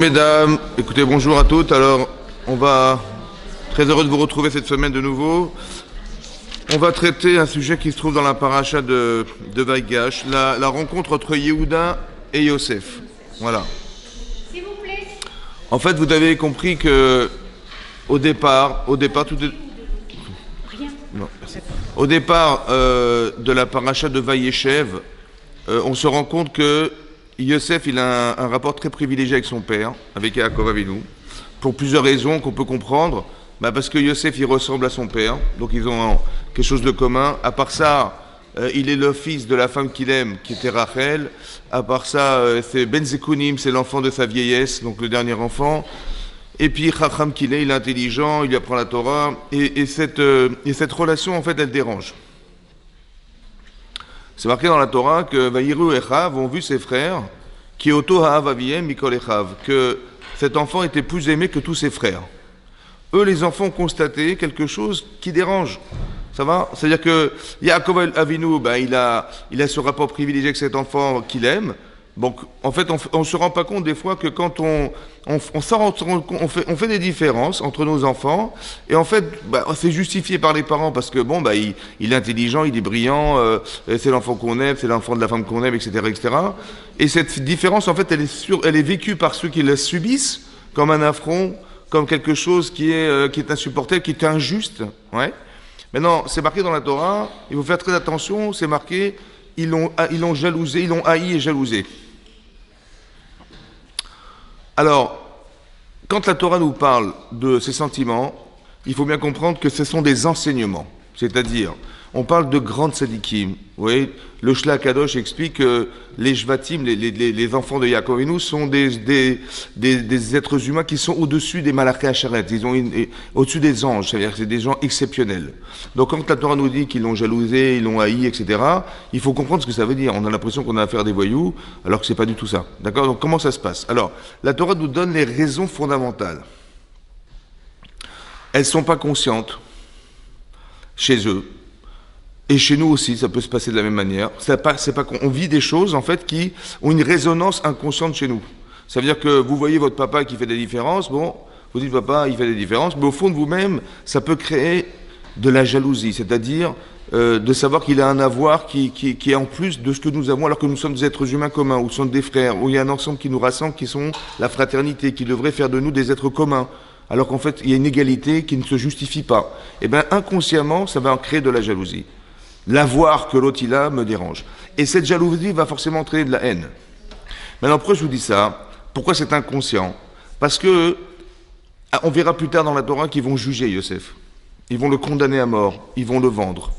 Mesdames, écoutez, bonjour à toutes. Alors, on va très heureux de vous retrouver cette semaine de nouveau. On va traiter un sujet qui se trouve dans la paracha de Vaïgash, la rencontre entre Yehuda et Yosef. Voilà. S'il vous plaît. En fait, vous avez compris que au départ, tout est... Rien. Non, merci. Au départ de la paracha de Vaïeshev, on se rend compte que Yosef, il a un rapport très privilégié avec son père, avec Yaakov Avinu, pour plusieurs raisons qu'on peut comprendre. Parce que Yosef, il ressemble à son père, donc ils ont quelque chose de commun. À part ça, il est le fils de la femme qu'il aime, qui était Rachel. À part ça, c'est Ben Zekunim, c'est l'enfant de sa vieillesse, donc le dernier enfant. Et puis Chacham qu'il est, il est intelligent, il apprend la Torah. Et cette relation, en fait, elle dérange. C'est marqué dans la Torah que Vaïru Echav ont vu ses frères, qui Oto Ha'av Aviem Mikol Echav, que cet enfant était plus aimé que tous ses frères. Eux, les enfants, ont constaté quelque chose qui dérange. Ça va? C'est-à-dire que Yaakov Avinu, il a ce rapport privilégié avec cet enfant qu'il aime. Donc, en fait, on se rend pas compte des fois que quand on fait des différences entre nos enfants, et en fait, c'est justifié par les parents parce que il est intelligent, il est brillant, c'est l'enfant qu'on aime, c'est l'enfant de la femme qu'on aime, etc., etc. Et cette différence, en fait, elle est vécue par ceux qui la subissent comme un affront, comme quelque chose qui est insupportable, qui est injuste. Ouais. Maintenant, c'est marqué dans la Torah. Il faut faire très attention. C'est marqué. Ils l'ont jalousé, ils l'ont haï et jalousé. Alors, quand la Torah nous parle de ces sentiments, il faut bien comprendre que ce sont des enseignements. C'est-à-dire, on parle de grandes sadikim. Vous voyez, le Shla Kadosh explique que les Shvatim, les enfants de Yaakov Avinu, sont des êtres humains qui sont au-dessus des Malaché Hacharet. Ils ont au-dessus des anges, c'est-à-dire que c'est des gens exceptionnels. Donc quand la Torah nous dit qu'ils l'ont jalousé, ils l'ont haï, etc., il faut comprendre ce que ça veut dire. On a l'impression qu'on a affaire à des voyous, alors que c'est pas du tout ça. D'accord? Donc comment ça se passe? Alors, la Torah nous donne les raisons fondamentales. Elles sont pas conscientes chez eux. Et chez nous aussi, ça peut se passer de la même manière. On vit des choses, en fait, qui ont une résonance inconsciente chez nous. Ça veut dire que vous voyez votre papa qui fait des différences, vous dites papa, il fait des différences, mais au fond de vous-même, ça peut créer de la jalousie, c'est-à-dire de savoir qu'il a un avoir qui est en plus de ce que nous avons, alors que nous sommes des êtres humains communs, ou sommes des frères, où il y a un ensemble qui nous rassemble, qui sont la fraternité, qui devrait faire de nous des êtres communs. Alors qu'en fait, il y a une égalité qui ne se justifie pas. Eh bien, inconsciemment, ça va en créer de la jalousie. L'avoir que l'autre il a me dérange. Et cette jalousie va forcément entraîner de la haine. Maintenant, pourquoi je vous dis ça? Pourquoi c'est inconscient? Parce que, on verra plus tard dans la Torah qu'ils vont juger Yosef. Ils vont le condamner à mort. Ils vont le vendre.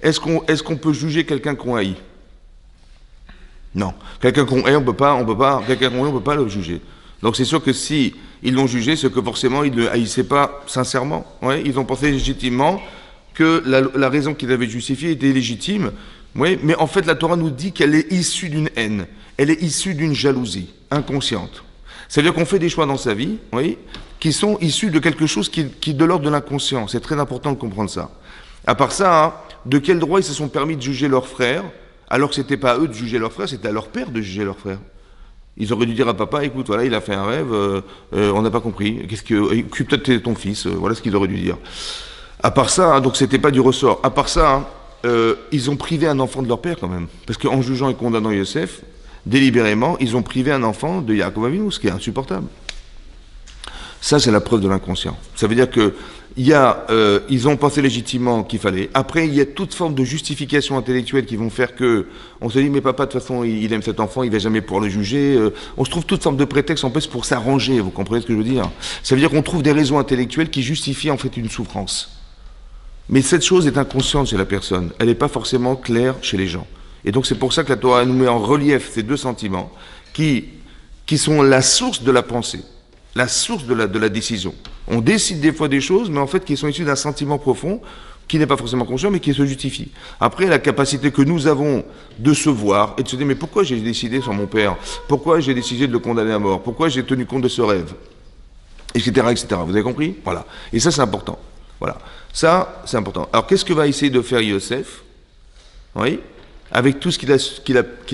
Est-ce qu'on peut juger quelqu'un qu'on haït? Non. Quelqu'un qu'on haït, on peut pas le juger. Donc c'est sûr que si ils l'ont jugé, c'est que forcément ils ne le haïssaient pas sincèrement. Ouais, ils ont pensé légitimement que la raison qu'ils avaient justifiée était légitime. Oui, mais en fait la Torah nous dit qu'elle est issue d'une haine. Elle est issue d'une jalousie inconsciente. C'est-à-dire qu'on fait des choix dans sa vie, oui, qui sont issus de quelque chose qui est de l'ordre de l'inconscient. C'est très important de comprendre ça. À part ça, de quel droit ils se sont permis de juger leurs frères, alors que c'était pas à eux de juger leurs frères, c'était à leur père de juger leurs frères. Ils auraient dû dire à papa, écoute, voilà, il a fait un rêve, on n'a pas compris. Occupe-toi de ton fils, voilà ce qu'ils auraient dû dire. À part ça, donc c'était pas du ressort. À part ça, ils ont privé un enfant de leur père quand même, parce qu'en jugeant et condamnant Yosef, délibérément, ils ont privé un enfant de Yaakov Avinu, ce qui est insupportable. Ça, c'est la preuve de l'inconscient. Ça veut dire que ils ont pensé légitimement qu'il fallait. Après, il y a toute forme de justification intellectuelle qui vont faire que on se dit, mais papa, de toute façon, il aime cet enfant, il va jamais pouvoir le juger. On se trouve toute forme de prétexte en plus pour s'arranger. Vous comprenez ce que je veux dire? Ça veut dire qu'on trouve des raisons intellectuelles qui justifient en fait une souffrance. Mais cette chose est inconsciente chez la personne. Elle n'est pas forcément claire chez les gens. Et donc c'est pour ça que la Torah nous met en relief ces deux sentiments qui sont la source de la pensée, la source de la décision. On décide des fois des choses, mais en fait qui sont issues d'un sentiment profond, qui n'est pas forcément conscient, mais qui se justifie. Après, la capacité que nous avons de se voir et de se dire, mais pourquoi j'ai décidé sur mon père? Pourquoi j'ai décidé de le condamner à mort? Pourquoi j'ai tenu compte de ce rêve? Etc., etc. Vous avez compris? Voilà. Et ça, c'est important. Voilà. Ça, c'est important. Alors, qu'est-ce que va essayer de faire Yosef? Oui? Avec tout ce qu'il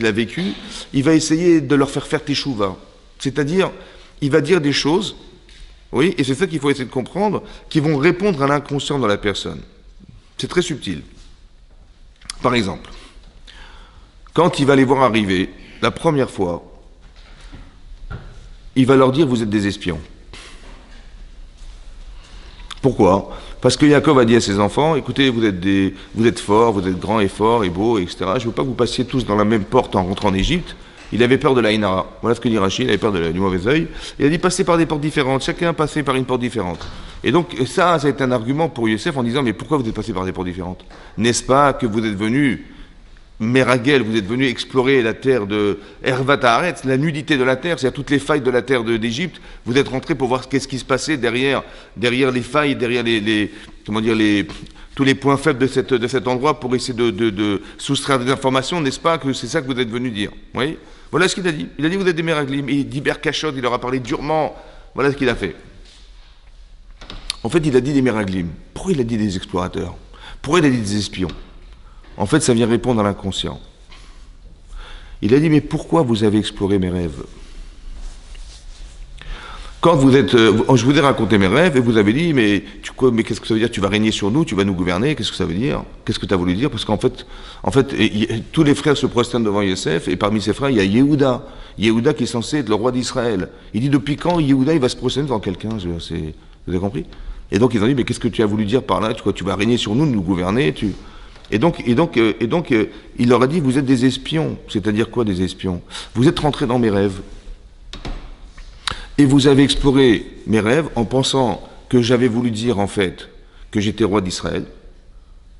a vécu, il va essayer de leur faire teshuva. C'est-à-dire, il va dire des choses, oui, et c'est ça qu'il faut essayer de comprendre, qui vont répondre à l'inconscient de la personne. C'est très subtil. Par exemple, quand il va les voir arriver, la première fois, il va leur dire « vous êtes des espions ». Pourquoi ? Parce que Yaakov a dit à ses enfants, écoutez, vous êtes forts, vous êtes grands et forts et beaux, etc. Je ne veux pas que vous passiez tous dans la même porte en rentrant en Égypte. Il avait peur de l'Aïnara. Voilà ce que dit Rachid, il avait peur du mauvais œil. Il a dit passez par des portes différentes, chacun passez par une porte différente. Et donc ça a été un argument pour Yosef en disant, mais pourquoi vous êtes passé par des portes différentes ? N'est-ce pas que vous êtes venu Meragel, vous êtes venu explorer la terre de Hervat Haaretz, la nudité de la terre, c'est-à-dire toutes les failles de la terre d'Égypte. Vous êtes rentré pour voir qu'est-ce qui se passait derrière les failles, derrière tous les points faibles de cet endroit pour essayer de soustraire des informations, n'est-ce pas que c'est ça que vous êtes venu dire ? Oui. Voilà ce qu'il a dit. Il a dit vous êtes des Meraglim. Et d'Iber Kachot, il leur a parlé durement. Voilà ce qu'il a fait. En fait, il a dit des Meraglim. Pourquoi il a dit des explorateurs ? Pourquoi il a dit des espions ? En fait, ça vient répondre à l'inconscient. Il a dit, mais pourquoi vous avez exploré mes rêves ? Quand vous êtes... je vous ai raconté mes rêves et vous avez dit, mais qu'est-ce que ça veut dire ? Tu vas régner sur nous, tu vas nous gouverner, qu'est-ce que ça veut dire ? Qu'est-ce que tu as voulu dire ? Parce qu'en fait, tous les frères se prosternent devant Yosef et parmi ses frères, il y a Yehuda. Yehuda qui est censé être le roi d'Israël. Il dit, depuis quand Yehuda, il va se prosterner devant quelqu'un ? Vous avez compris ? Et donc, ils ont dit, mais qu'est-ce que tu as voulu dire par là ? Tu vas régner sur nous, nous gouverner, Et donc, il leur a dit, vous êtes des espions. C'est-à-dire quoi, des espions ? Vous êtes rentrés dans mes rêves. Et vous avez exploré mes rêves en pensant que j'avais voulu dire, en fait, que j'étais roi d'Israël.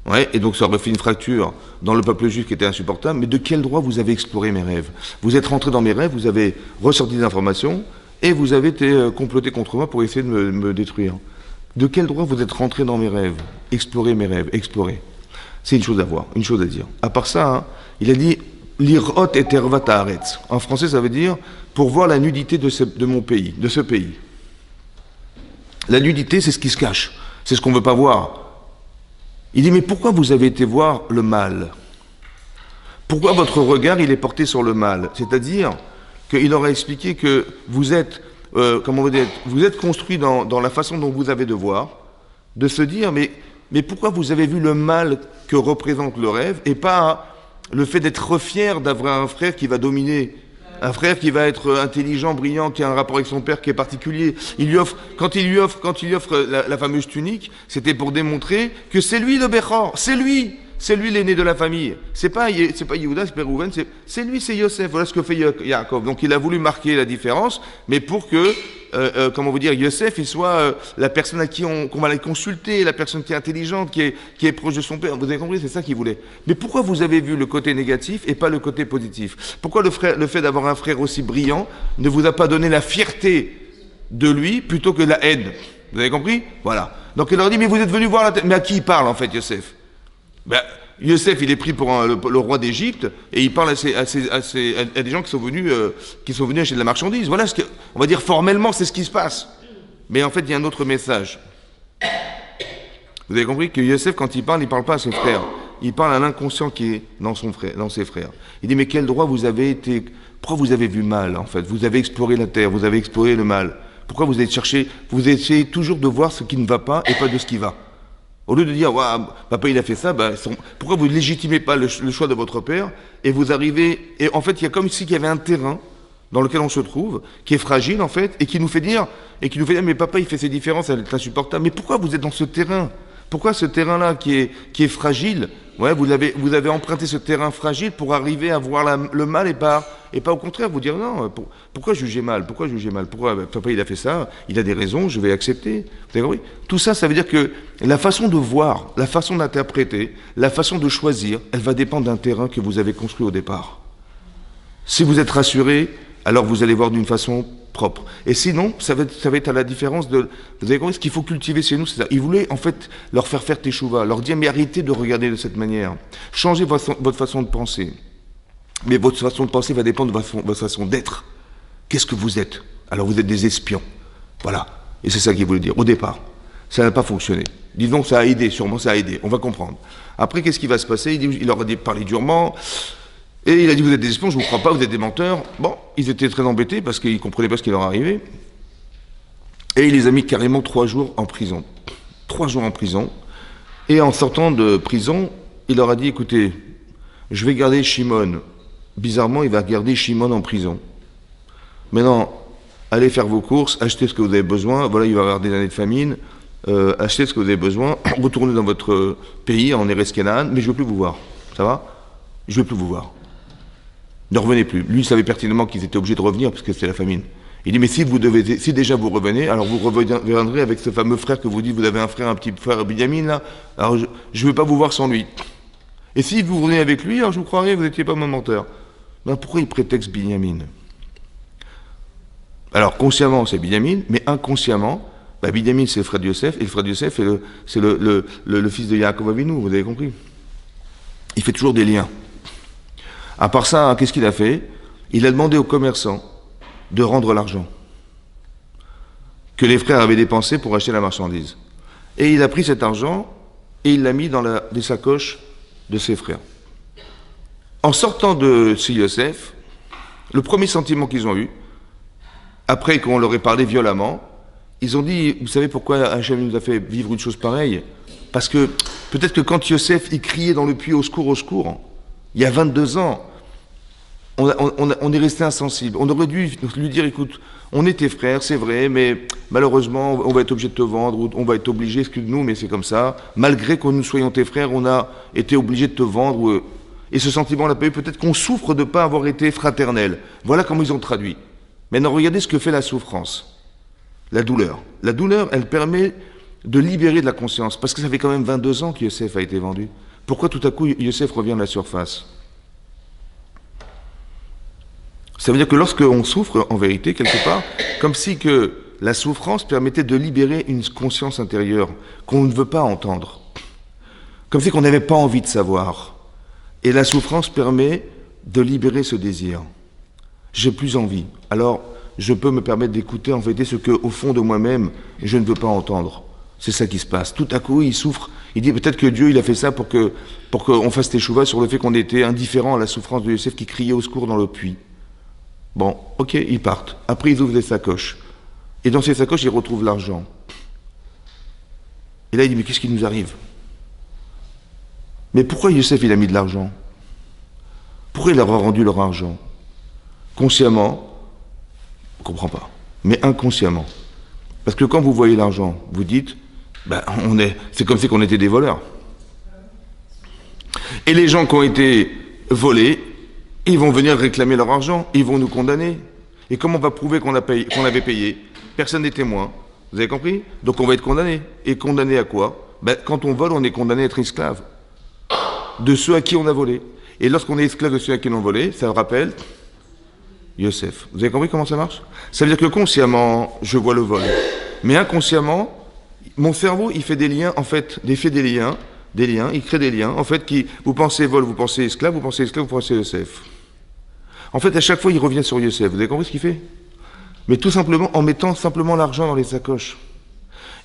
Ouais, et donc ça aurait fait une fracture dans le peuple juif qui était insupportable. Mais de quel droit vous avez exploré mes rêves ? Vous êtes rentrés dans mes rêves, vous avez ressorti des informations, et vous avez été comploté contre moi pour essayer de me détruire. De quel droit vous êtes rentrés dans mes rêves ? Explorer mes rêves, explorer. C'est une chose à voir, une chose à dire. À part ça, il a dit l'irot et tervat haaretz. En français, ça veut dire pour voir la nudité de mon pays, de ce pays. La nudité, c'est ce qui se cache, c'est ce qu'on ne veut pas voir. Il dit mais pourquoi vous avez été voir le mal ? Pourquoi votre regard il est porté sur le mal ? C'est-à-dire qu'il aurait expliqué que vous êtes, vous êtes construit dans la façon dont vous avez de voir, de se dire mais pourquoi vous avez vu le mal que représente le rêve et pas le fait d'être fier d'avoir un frère qui va dominer, un frère qui va être intelligent, brillant, qui a un rapport avec son père qui est particulier. Quand il lui offre la fameuse tunique, c'était pour démontrer que c'est lui le Bechor, c'est lui l'aîné de la famille. C'est pas Yehuda, c'est pas Reuven, c'est lui, c'est Yosef. Voilà ce que fait Yaakov. Donc il a voulu marquer la différence, mais pour que Yosef, il soit la personne à qui qu'on va aller consulter, la personne qui est intelligente, qui est proche de son père. Vous avez compris, c'est ça qu'il voulait. Mais pourquoi vous avez vu le côté négatif et pas le côté positif ? Pourquoi le fait d'avoir un frère aussi brillant ne vous a pas donné la fierté de lui plutôt que la haine ? Vous avez compris ? Voilà. Donc il leur dit, mais vous êtes venu voir la tête. Mais à qui il parle en fait, Yosef ? Yosef, il est pris pour le roi d'Égypte et il parle à des gens qui sont venus acheter de la marchandise. Voilà on va dire formellement, c'est ce qui se passe. Mais en fait, il y a un autre message. Vous avez compris que Yosef, quand il parle pas à ses frères. Il parle à l'inconscient qui est dans ses frères. Il dit, mais quel droit vous avez été... Pourquoi vous avez vu mal, en fait ? Vous avez exploré la terre, vous avez exploré le mal. Pourquoi vous essayez toujours de voir ce qui ne va pas et pas de ce qui va ? Au lieu de dire, papa il a fait ça, pourquoi vous ne légitimez pas le choix de votre père et vous arrivez... Et en fait, il y a comme si il y avait un terrain dans lequel on se trouve, qui est fragile en fait, et qui nous fait dire, mais papa il fait ses différences, elle est insupportable. Mais pourquoi vous êtes dans ce terrain ? Pourquoi ce terrain-là qui est fragile, vous avez emprunté ce terrain fragile pour arriver à voir le mal et pas au contraire vous dire non, pourquoi juger mal ? Pourquoi papa il a fait ça, il a des raisons, je vais accepter. Vous avez compris ? Tout ça, ça veut dire que la façon de voir, la façon d'interpréter, la façon de choisir, elle va dépendre d'un terrain que vous avez construit au départ. Si vous êtes rassuré, alors vous allez voir d'une façon propre. Et sinon, ça va être à la différence de... Vous avez compris, ce qu'il faut cultiver chez nous, c'est ça. Il voulait en fait leur faire teshuva, leur dire mais arrêtez de regarder de cette manière. Changez votre façon de penser. Mais votre façon de penser va dépendre de votre façon d'être. Qu'est-ce que vous êtes ? Alors vous êtes des espions. Voilà. Et c'est ça qu'il voulait dire. Au départ, ça n'a pas fonctionné. Disons que ça a aidé, sûrement ça a aidé. On va comprendre. Après, qu'est-ce qui va se passer ? Il leur a parlé durement. Et il a dit, vous êtes des espions, je ne vous crois pas, vous êtes des menteurs. Bon, ils étaient très embêtés parce qu'ils ne comprenaient pas ce qui leur arrivait. Et il les a mis carrément 3 jours en prison. 3 jours en prison. Et en sortant de prison, il leur a dit, écoutez, je vais garder Shimon. Bizarrement, il va garder Shimon en prison. Maintenant, allez faire vos courses, achetez ce que vous avez besoin. Voilà, il va y avoir des années de famine. Achetez ce que vous avez besoin. Retournez dans votre pays, en Eretz Canaan, mais je ne veux plus vous voir. Ça va? Je ne veux plus vous voir. Ne revenez plus. Lui, il savait pertinemment qu'ils étaient obligés de revenir parce que c'était la famine. Il dit, mais si déjà vous revenez, alors vous reviendrez avec ce fameux frère que vous dites, vous avez un frère, un petit frère Binyamin, là, alors je ne veux pas vous voir sans lui. Et si vous venez avec lui, alors je vous croirais, vous n'étiez pas mon menteur. Ben, pourquoi il prétexte Binyamin? Alors, consciemment, c'est Binyamin, mais inconsciemment, ben, Binyamin, c'est le frère de Yosef, et le frère de Yosef, c'est le fils de Yaakov Avinu, vous avez compris? Il fait toujours des liens. À part ça, qu'est-ce qu'il a fait? Il a demandé aux commerçants de rendre l'argent que les frères avaient dépensé pour acheter la marchandise. Et il a pris cet argent et il l'a mis dans les sacoches de ses frères. En sortant de chez Yosef, le premier sentiment qu'ils ont eu, après qu'on leur ait parlé violemment, ils ont dit, vous savez pourquoi Hachem nous a fait vivre une chose pareille? Parce que peut-être que quand Yosef il criait dans le puits au secours, il y a 22 ans, on est resté insensible. On aurait dû lui dire, écoute, on est tes frères, c'est vrai, mais malheureusement, on va être obligé de te vendre, ou on va être obligé, excuse-nous, mais c'est comme ça. Malgré que nous soyons tes frères, on a été obligé de te vendre. Et ce sentiment, on l'a pas eu. Peut-être qu'on souffre de ne pas avoir été fraternel. Voilà comment ils ont traduit. Maintenant, regardez ce que fait la souffrance. La douleur. La douleur, elle permet de libérer de la conscience. Parce que ça fait quand même 22 ans que Yosef a été vendu. Pourquoi tout à coup Yosef revient à la surface? Ça veut dire que lorsqu'on souffre, en vérité, quelque part, comme si que la souffrance permettait de libérer une conscience intérieure qu'on ne veut pas entendre. Comme si qu'on n'avait pas envie de savoir. Et la souffrance permet de libérer ce désir. J'ai plus envie. Alors, je peux me permettre d'écouter, en vérité, ce que, au fond de moi-même, je ne veux pas entendre. C'est ça qui se passe. Tout à coup, il souffre. Il dit peut-être que Dieu, il a fait ça pour qu'on fasse teshuva sur le fait qu'on était indifférent à la souffrance de Yosef qui criait au secours dans le puits. Bon, ok, ils partent. Après, ils ouvrent des sacoches. Et dans ces sacoches, ils retrouvent l'argent. Et là, il dit, mais qu'est-ce qui nous arrive? Mais pourquoi Yosef, il a mis de l'argent? Pourquoi il leur a rendu leur argent? Consciemment, on ne comprend pas. Mais inconsciemment. Parce que quand vous voyez l'argent, vous dites, ben, c'est comme si on était des voleurs. Et les gens qui ont été volés, ils vont venir réclamer leur argent, ils vont nous condamner. Et comment on va prouver qu'on avait payé? Personne n'est témoin. Vous avez compris? Donc on va être condamné. Et condamné à quoi? Ben, quand on vole, on est condamné à être esclave de ceux à qui on a volé. Et lorsqu'on est esclave de ceux à qui on a volé, ça rappelle Yosef. Vous avez compris comment ça marche? Ça veut dire que consciemment, je vois le vol. Mais inconsciemment, mon cerveau, il fait des liens, en fait, il crée des liens, en fait, vous pensez vol, vous pensez esclave, vous pensez Yosef. En fait, à chaque fois, il revient sur Yosef. Vous avez compris ce qu'il fait? Mais tout simplement, en mettant simplement l'argent dans les sacoches.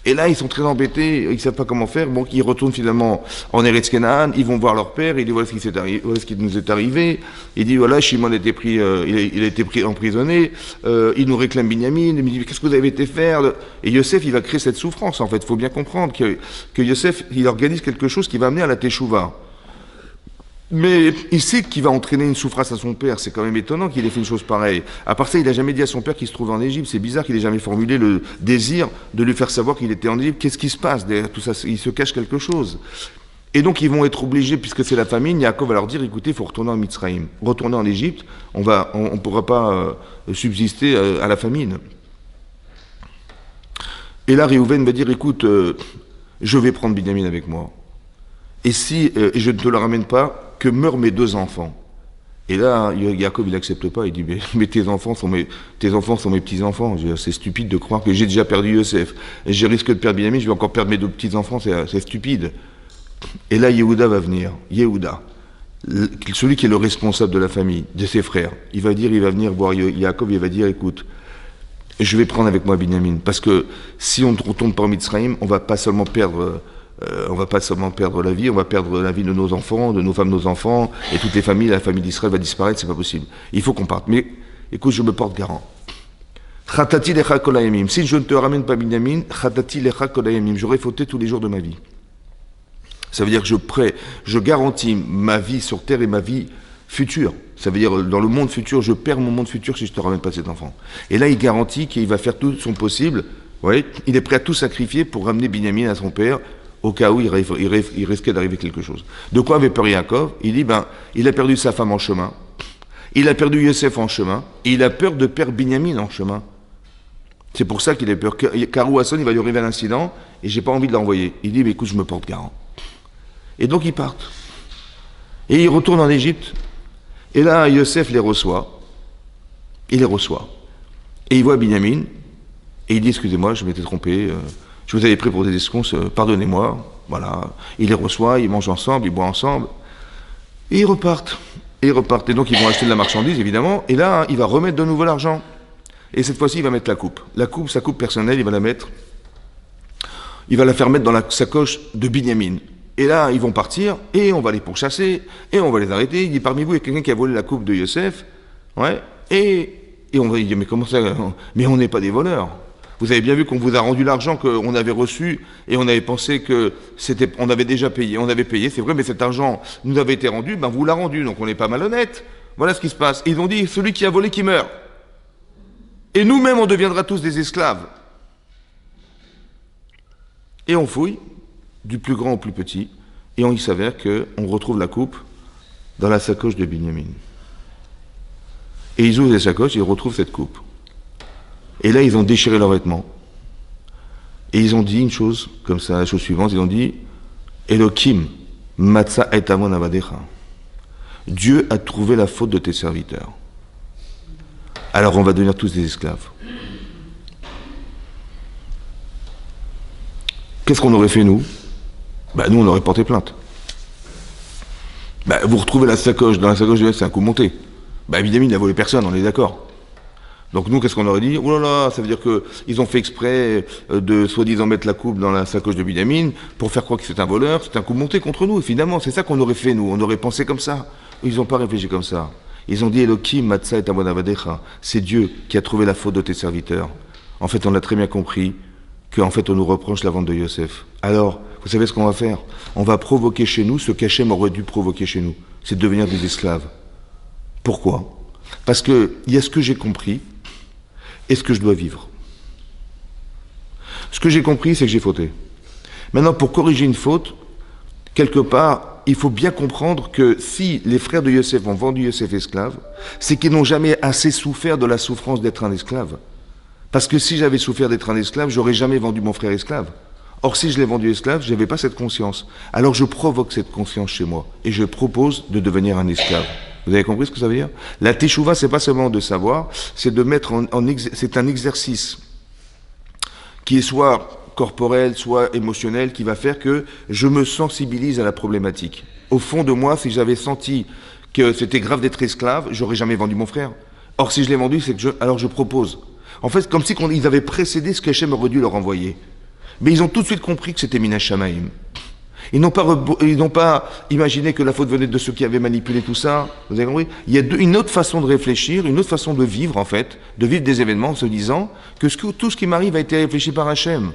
Et là, ils sont très embêtés, ils ne savent pas comment faire. Bon, ils retournent finalement en Eretz Canaan, ils vont voir leur père, ils disent voilà ce qui nous est arrivé. Il dit voilà, Shimon a été pris, il a été pris emprisonné, il nous réclame Binyamin, il me dit qu'est-ce que vous avez été faire? Et Yosef, il va créer cette souffrance en fait. Il faut bien comprendre que Yosef, il organise quelque chose qui va amener à la teshuva. Mais il sait qu'il va entraîner une souffrance à son père. C'est quand même étonnant qu'il ait fait une chose pareille. À part ça, il n'a jamais dit à son père qu'il se trouve en Égypte. C'est bizarre qu'il ait jamais formulé le désir de lui faire savoir qu'il était en Égypte. Qu'est-ce qui se passe derrière tout ça? Il se cache quelque chose. Et donc ils vont être obligés, puisque c'est la famine, Yaakov va leur dire, écoutez, il faut retourner en Mitzraïm. Retourner en Égypte, on ne pourra pas subsister à la famine. Et là, Réhouven va dire, écoute, je vais prendre Binyamin avec moi. Et si je ne te le ramène pas, que meurent mes 2 enfants. Et là, Yaakov, il n'accepte pas, il dit, mais tes enfants sont mes petits-enfants. C'est stupide de croire que j'ai déjà perdu Yosef. Et je risque de perdre Binyamin, je vais encore perdre mes 2 petits-enfants, c'est stupide. Et là, Yehuda va venir. Yehuda, celui qui est le responsable de la famille, de ses frères, il va venir voir Yaakov, il va dire, écoute, je vais prendre avec moi Binyamin, parce que si on retourne par Mitzraïm, on va pas seulement perdre la vie, on va perdre la vie de nos enfants, de nos femmes, nos enfants, et toutes les familles, la famille d'Israël va disparaître, c'est pas possible. Il faut qu'on parte. Mais écoute, je me porte garant. Chatati lecha kol hayamim. Si je ne te ramène pas Binyamin, chatati lecha kol hayamim. J'aurai fauté tous les jours de ma vie. Ça veut dire que je garantis ma vie sur terre et ma vie future. Ça veut dire, dans le monde futur, je perds mon monde futur si je ne te ramène pas cet enfant. Et là, il garantit qu'il va faire tout son possible. Ouais, il est prêt à tout sacrifier pour ramener Binyamin à son père, au cas où il risquait d'arriver quelque chose. De quoi avait peur Yaakov? Il dit, il a perdu sa femme en chemin, il a perdu Yosef en chemin, et il a peur de perdre Binyamin en chemin. C'est pour ça qu'il a peur. Car Hasson, il va lui arriver un incident, et j'ai pas envie de l'envoyer. Il dit, mais écoute, je me porte garant. Et donc ils partent. Et ils retournent en Égypte. Et là, Yosef les reçoit. Il les reçoit. Et il voit Binyamin. Et il dit, excusez-moi, je m'étais trompé. Je vous avais pris pour des esconces. Pardonnez-moi. Voilà. Il les reçoit, ils mangent ensemble, ils boivent ensemble. Et ils repartent. Et donc ils vont acheter de la marchandise, évidemment. Et là, il va remettre de nouveau l'argent. Et cette fois-ci, il va mettre la coupe. Sa coupe personnelle, il va la mettre. Il va la faire mettre dans la sacoche de Binyamin. Et là, ils vont partir, et on va les pourchasser, et on va les arrêter. Il dit, parmi vous, il y a quelqu'un qui a volé la coupe de Yosef. Ouais. Et on va lui dire, mais comment ça? Mais on n'est pas des voleurs. Vous avez bien vu qu'on vous a rendu l'argent qu'on avait reçu, et on avait pensé que on avait déjà payé. On avait payé, c'est vrai, mais cet argent nous avait été rendu, vous l'a rendu, donc on n'est pas malhonnête. Voilà ce qui se passe. Et ils ont dit, celui qui a volé qui meurt. Et nous-mêmes, on deviendra tous des esclaves. Et on fouille, du plus grand au plus petit, et il s'avère qu'on retrouve la coupe dans la sacoche de Binyamin. Et ils ouvrent les sacoches, ils retrouvent cette coupe. Et là, ils ont déchiré leurs vêtements. Et ils ont dit une chose, comme ça, la chose suivante, ils ont dit, Elohim, matza et amon avadecha. Dieu a trouvé la faute de tes serviteurs. Alors on va devenir tous des esclaves. Qu'est-ce qu'on aurait fait, nous? Nous, on aurait porté plainte. Vous retrouvez la sacoche, dans la sacoche de c'est un coup monté. Évidemment, il n'a volé personne, on est d'accord. Donc nous, qu'est-ce qu'on aurait dit? Oh là là, ça veut dire qu'ils ont fait exprès de soi-disant mettre la coupe dans la sacoche de Binyamin pour faire croire que c'est un voleur, c'est un coup monté contre nous. Et finalement, c'est ça qu'on aurait fait, nous. On aurait pensé comme ça. Ils n'ont pas réfléchi comme ça. Ils ont dit, Elohim, Matza et Amon Avadecha. C'est Dieu qui a trouvé la faute de tes serviteurs. En fait, on a très bien compris qu'en fait, on nous reproche la vente de Yosef. Alors, vous savez ce qu'on va faire? On va provoquer chez nous ce qu'Hachem aurait dû provoquer chez nous. C'est de devenir des esclaves. Pourquoi? Parce qu'il y a ce que j'ai compris et ce que je dois vivre. Ce que j'ai compris, c'est que j'ai fauté. Maintenant, pour corriger une faute, quelque part, il faut bien comprendre que si les frères de Yosef ont vendu Yosef esclave, c'est qu'ils n'ont jamais assez souffert de la souffrance d'être un esclave. Parce que si j'avais souffert d'être un esclave, j'aurais jamais vendu mon frère esclave. Or, si je l'ai vendu esclave, je n'avais pas cette conscience. Alors je provoque cette conscience chez moi et je propose de devenir un esclave. Vous avez compris ce que ça veut dire? La teshuva, c'est pas seulement de savoir, c'est de mettre c'est un exercice qui est soit corporel, soit émotionnel, qui va faire que je me sensibilise à la problématique. Au fond de moi, si j'avais senti que c'était grave d'être esclave, j'aurais jamais vendu mon frère. Or, si je l'ai vendu, c'est que alors je propose. En fait, comme si ils avaient précédé ce qu'Hachem aurait dû leur envoyer. Mais ils ont tout de suite compris que c'était Minash Shamaim. Ils n'ont pas imaginé que la faute venait de ceux qui avaient manipulé tout ça. Vous avez compris? Il y a une autre façon de réfléchir, une autre façon de vivre, en fait, de vivre des événements en se disant que tout ce qui m'arrive a été réfléchi par Hachem.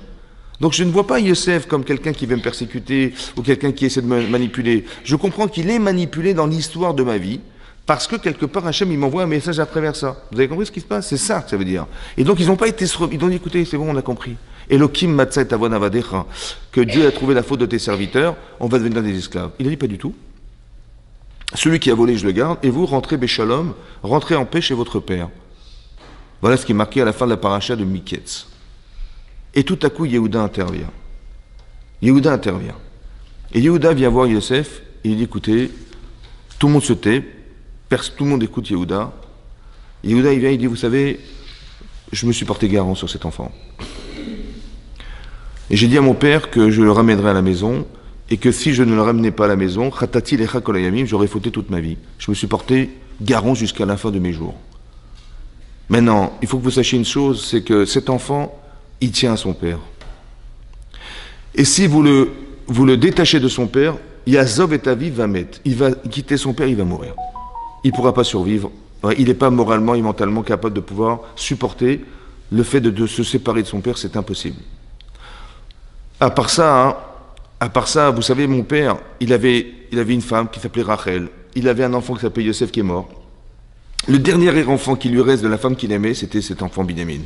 Donc je ne vois pas Yosef comme quelqu'un qui veut me persécuter ou quelqu'un qui essaie de me manipuler. Je comprends qu'il est manipulé dans l'histoire de ma vie parce que quelque part Hachem il m'envoie un message à travers ça. Vous avez compris ce qui se passe? C'est ça que ça veut dire. Et donc ils n'ont pas été... Ils ont dit écoutez, c'est bon, on a compris. Elohim Matza et Avon Avadecha, que Dieu a trouvé la faute de tes serviteurs, on va devenir des esclaves. Il a dit pas du tout. Celui qui a volé, je le garde, et vous, rentrez Béchalom, rentrez en paix chez votre père. Voilà ce qui est marqué à la fin de la paracha de Miketz. Et tout à coup, Yehuda intervient. Yehuda intervient. Et Yehuda vient voir Yosef, et il dit, écoutez, tout le monde se tait, tout le monde écoute Yehuda. Yehuda, il vient, il dit, vous savez, je me suis porté garant sur cet enfant. Et j'ai dit à mon père que je le ramènerais à la maison, et que si je ne le ramenais pas à la maison, Khatati lecha kol hayamim, j'aurais fauté toute ma vie. Je me suis porté garant jusqu'à la fin de mes jours. Maintenant, il faut que vous sachiez une chose, c'est que cet enfant, il tient à son père. Et si vous le détachez de son père, Yazov et Aviv va mettre. Il va quitter son père, il va mourir. Il ne pourra pas survivre. Il n'est pas moralement et mentalement capable de pouvoir supporter le fait de se séparer de son père, c'est impossible. À part ça, vous savez, mon père, il avait une femme qui s'appelait Rachel. Il avait un enfant qui s'appelait Yosef qui est mort. Le dernier enfant qui lui reste de la femme qu'il aimait, c'était cet enfant Binyamin.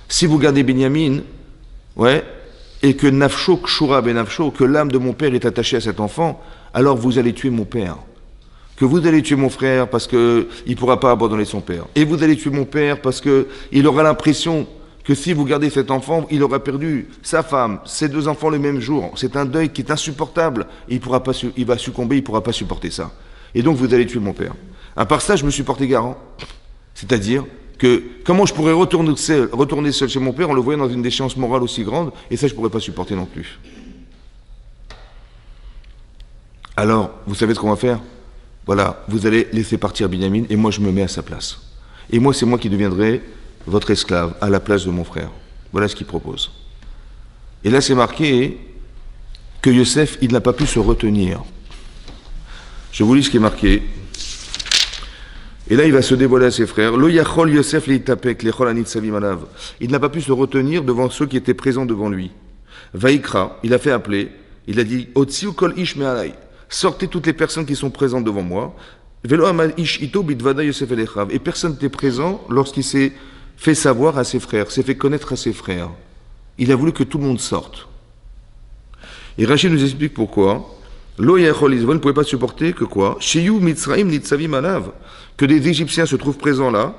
Si vous gardez Binyamin, ouais, et que Nafsho Kshura ben Nafsho, que l'âme de mon père est attachée à cet enfant, alors vous allez tuer mon père. Que vous allez tuer mon frère parce qu'il ne pourra pas abandonner son père. Et vous allez tuer mon père parce qu'il aura l'impression que si vous gardez cet enfant, il aura perdu sa femme, ses 2 enfants le même jour. C'est un deuil qui est insupportable. Il va succomber, il ne pourra pas supporter ça. Et donc vous allez tuer mon père. À part ça, je me suis porté garant. C'est-à-dire que comment je pourrais retourner seul chez mon père en le voyant dans une déchéance morale aussi grande, et ça je ne pourrais pas supporter non plus. Alors, vous savez ce qu'on va faire? Voilà, vous allez laisser partir Binyamin et moi je me mets à sa place. Et moi c'est moi qui deviendrai votre esclave à la place de mon frère. Voilà ce qu'il propose. Et là c'est marqué que Yosef, il n'a pas pu se retenir. Je vous lis ce qui est marqué. Et là il va se dévoiler à ses frères. Lo yachol Yosef leitapek lechol anitzavim alav. Il n'a pas pu se retenir devant ceux qui étaient présents devant lui. Vaikra, il a fait appeler, il a dit Otziu kol ish me'alai. Sortez toutes les personnes qui sont présentes devant moi. Et personne n'était présent lorsqu'il s'est fait savoir à ses frères, s'est fait connaître à ses frères. Il a voulu que tout le monde sorte. Et Rachid nous explique pourquoi. Lo yachol Israël ne pouvait pas supporter que quoi? Que des Égyptiens se trouvent présents là,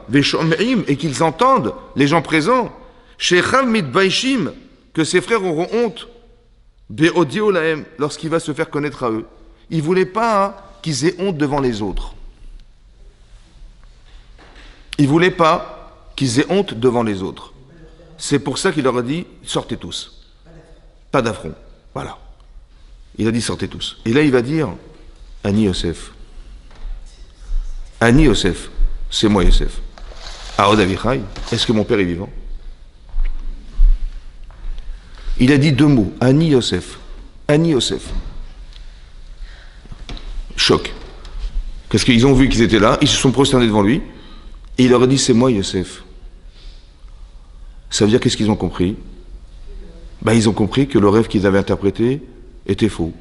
et qu'ils entendent, les gens présents, que ses frères auront honte, lorsqu'il va se faire connaître à eux. Il ne voulait pas qu'ils aient honte devant les autres. Il ne voulait pas qu'ils aient honte devant les autres. C'est pour ça qu'il leur a dit, sortez tous. Pas d'affront. Voilà. Il a dit, sortez tous. Et là, il va dire, Ani Yosef. Ani Yosef. C'est moi Yosef. Aod Avichai. Est-ce que mon père est vivant? Il a dit 2 mots. Ani Yosef. Ani Yosef. Choc. Parce qu'ils ont vu qu'ils étaient là, ils se sont prosternés devant lui, et il leur a dit, c'est moi Yosef. Ça veut dire qu'est-ce qu'ils ont compris? Ils ont compris que le rêve qu'ils avaient interprété était faux.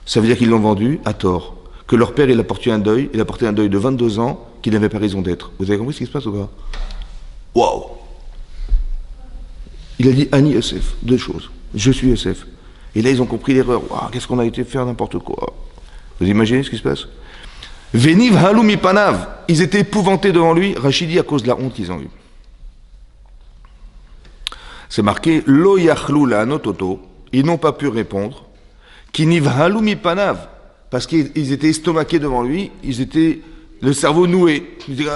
Ça veut dire qu'ils l'ont vendu à tort. Que leur père, il a porté un deuil de 22 ans, qu'il n'avait pas raison d'être. Vous avez compris ce qui se passe ou pas? Waouh! Il a dit, Ani Yosef, 2 choses. Je suis Yosef. Et là, ils ont compris l'erreur. Waouh, qu'est-ce qu'on a été faire n'importe quoi. Vous imaginez ce qui se passe? Veniv halum ipanav. Ils étaient épouvantés devant lui, Rachidi, à cause de la honte qu'ils ont eue. C'est marqué Lo yachlou la'anototo. Ils n'ont pas pu répondre. Kiniv halum ipanav. Parce qu'ils étaient estomaqués devant lui, ils étaient le cerveau noué. Ils disaient,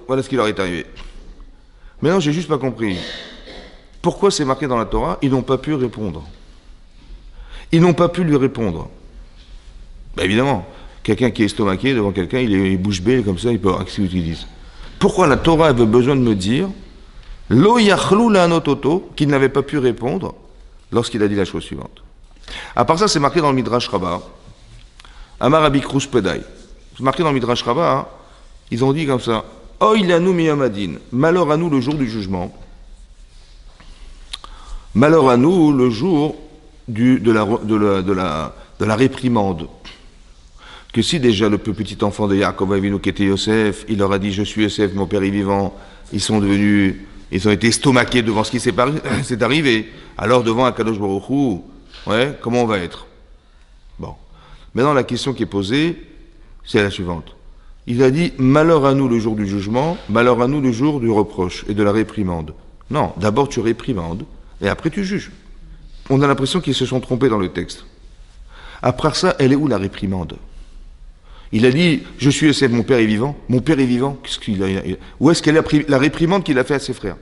voilà ce qui leur est arrivé. Mais non, j'ai juste pas compris. Pourquoi c'est marqué dans la Torah? Ils n'ont pas pu répondre. Ils n'ont pas pu lui répondre. Évidemment, quelqu'un qui est estomaqué devant quelqu'un, il est bouche bée comme ça, il peut accepter ce qu'ils disent. Pourquoi la Torah avait besoin de me dire Lo yachlou la'anototo, qu'il n'avait pas pu répondre lorsqu'il a dit la chose suivante. À part ça, c'est marqué dans le Midrash Rabbah, Amar Rabbi Krouch Pedai. C'est marqué dans le Midrash Rabbah, ils ont dit comme ça Oy lanu miyamadin, malheur à nous le jour du jugement, malheur à nous le jour de la réprimande. Que si déjà le petit enfant de Yaakov Avinu qui était Yosef, il leur a dit je suis Yosef, mon père est vivant, ils ont été estomaqués devant ce qui s'est arrivé. Alors devant Akadosh Baruch Hu, ouais, comment on va être? Bon. Maintenant la question qui est posée, c'est la suivante. Il a dit malheur à nous le jour du jugement, malheur à nous le jour du reproche et de la réprimande. Non, d'abord tu réprimandes et après tu juges. On a l'impression qu'ils se sont trompés dans le texte. Après ça, elle est où la réprimande? Il a dit, je suis Yosef, mon père est vivant. Mon père est vivant. Où est-ce qu'elle a pris la réprimande qu'il a fait à ses frères?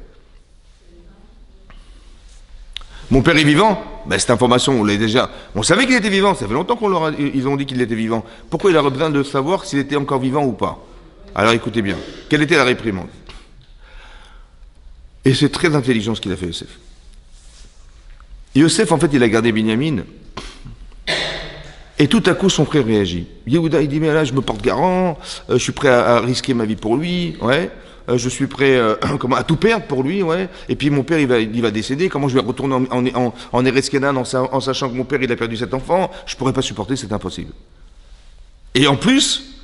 Mon père est vivant? Cette information, on l'a déjà. On savait qu'il était vivant. Ça fait longtemps ils ont dit qu'il était vivant. Pourquoi il a besoin de savoir s'il était encore vivant ou pas? Alors écoutez bien. Quelle était la réprimande? Et c'est très intelligent ce qu'il a fait, Yosef. Yosef, en fait, il a gardé Binyamin. Et tout à coup, son frère réagit. Yehuda, il dit, mais là, je me porte garant, je suis prêt à risquer ma vie pour lui, ouais. je suis prêt à tout perdre pour lui, ouais. Et puis mon père, il va décéder. Comment je vais retourner en Eretz Kenan en sachant que mon père, il a perdu cet enfant? Je pourrais pas supporter, c'est impossible. Et en plus,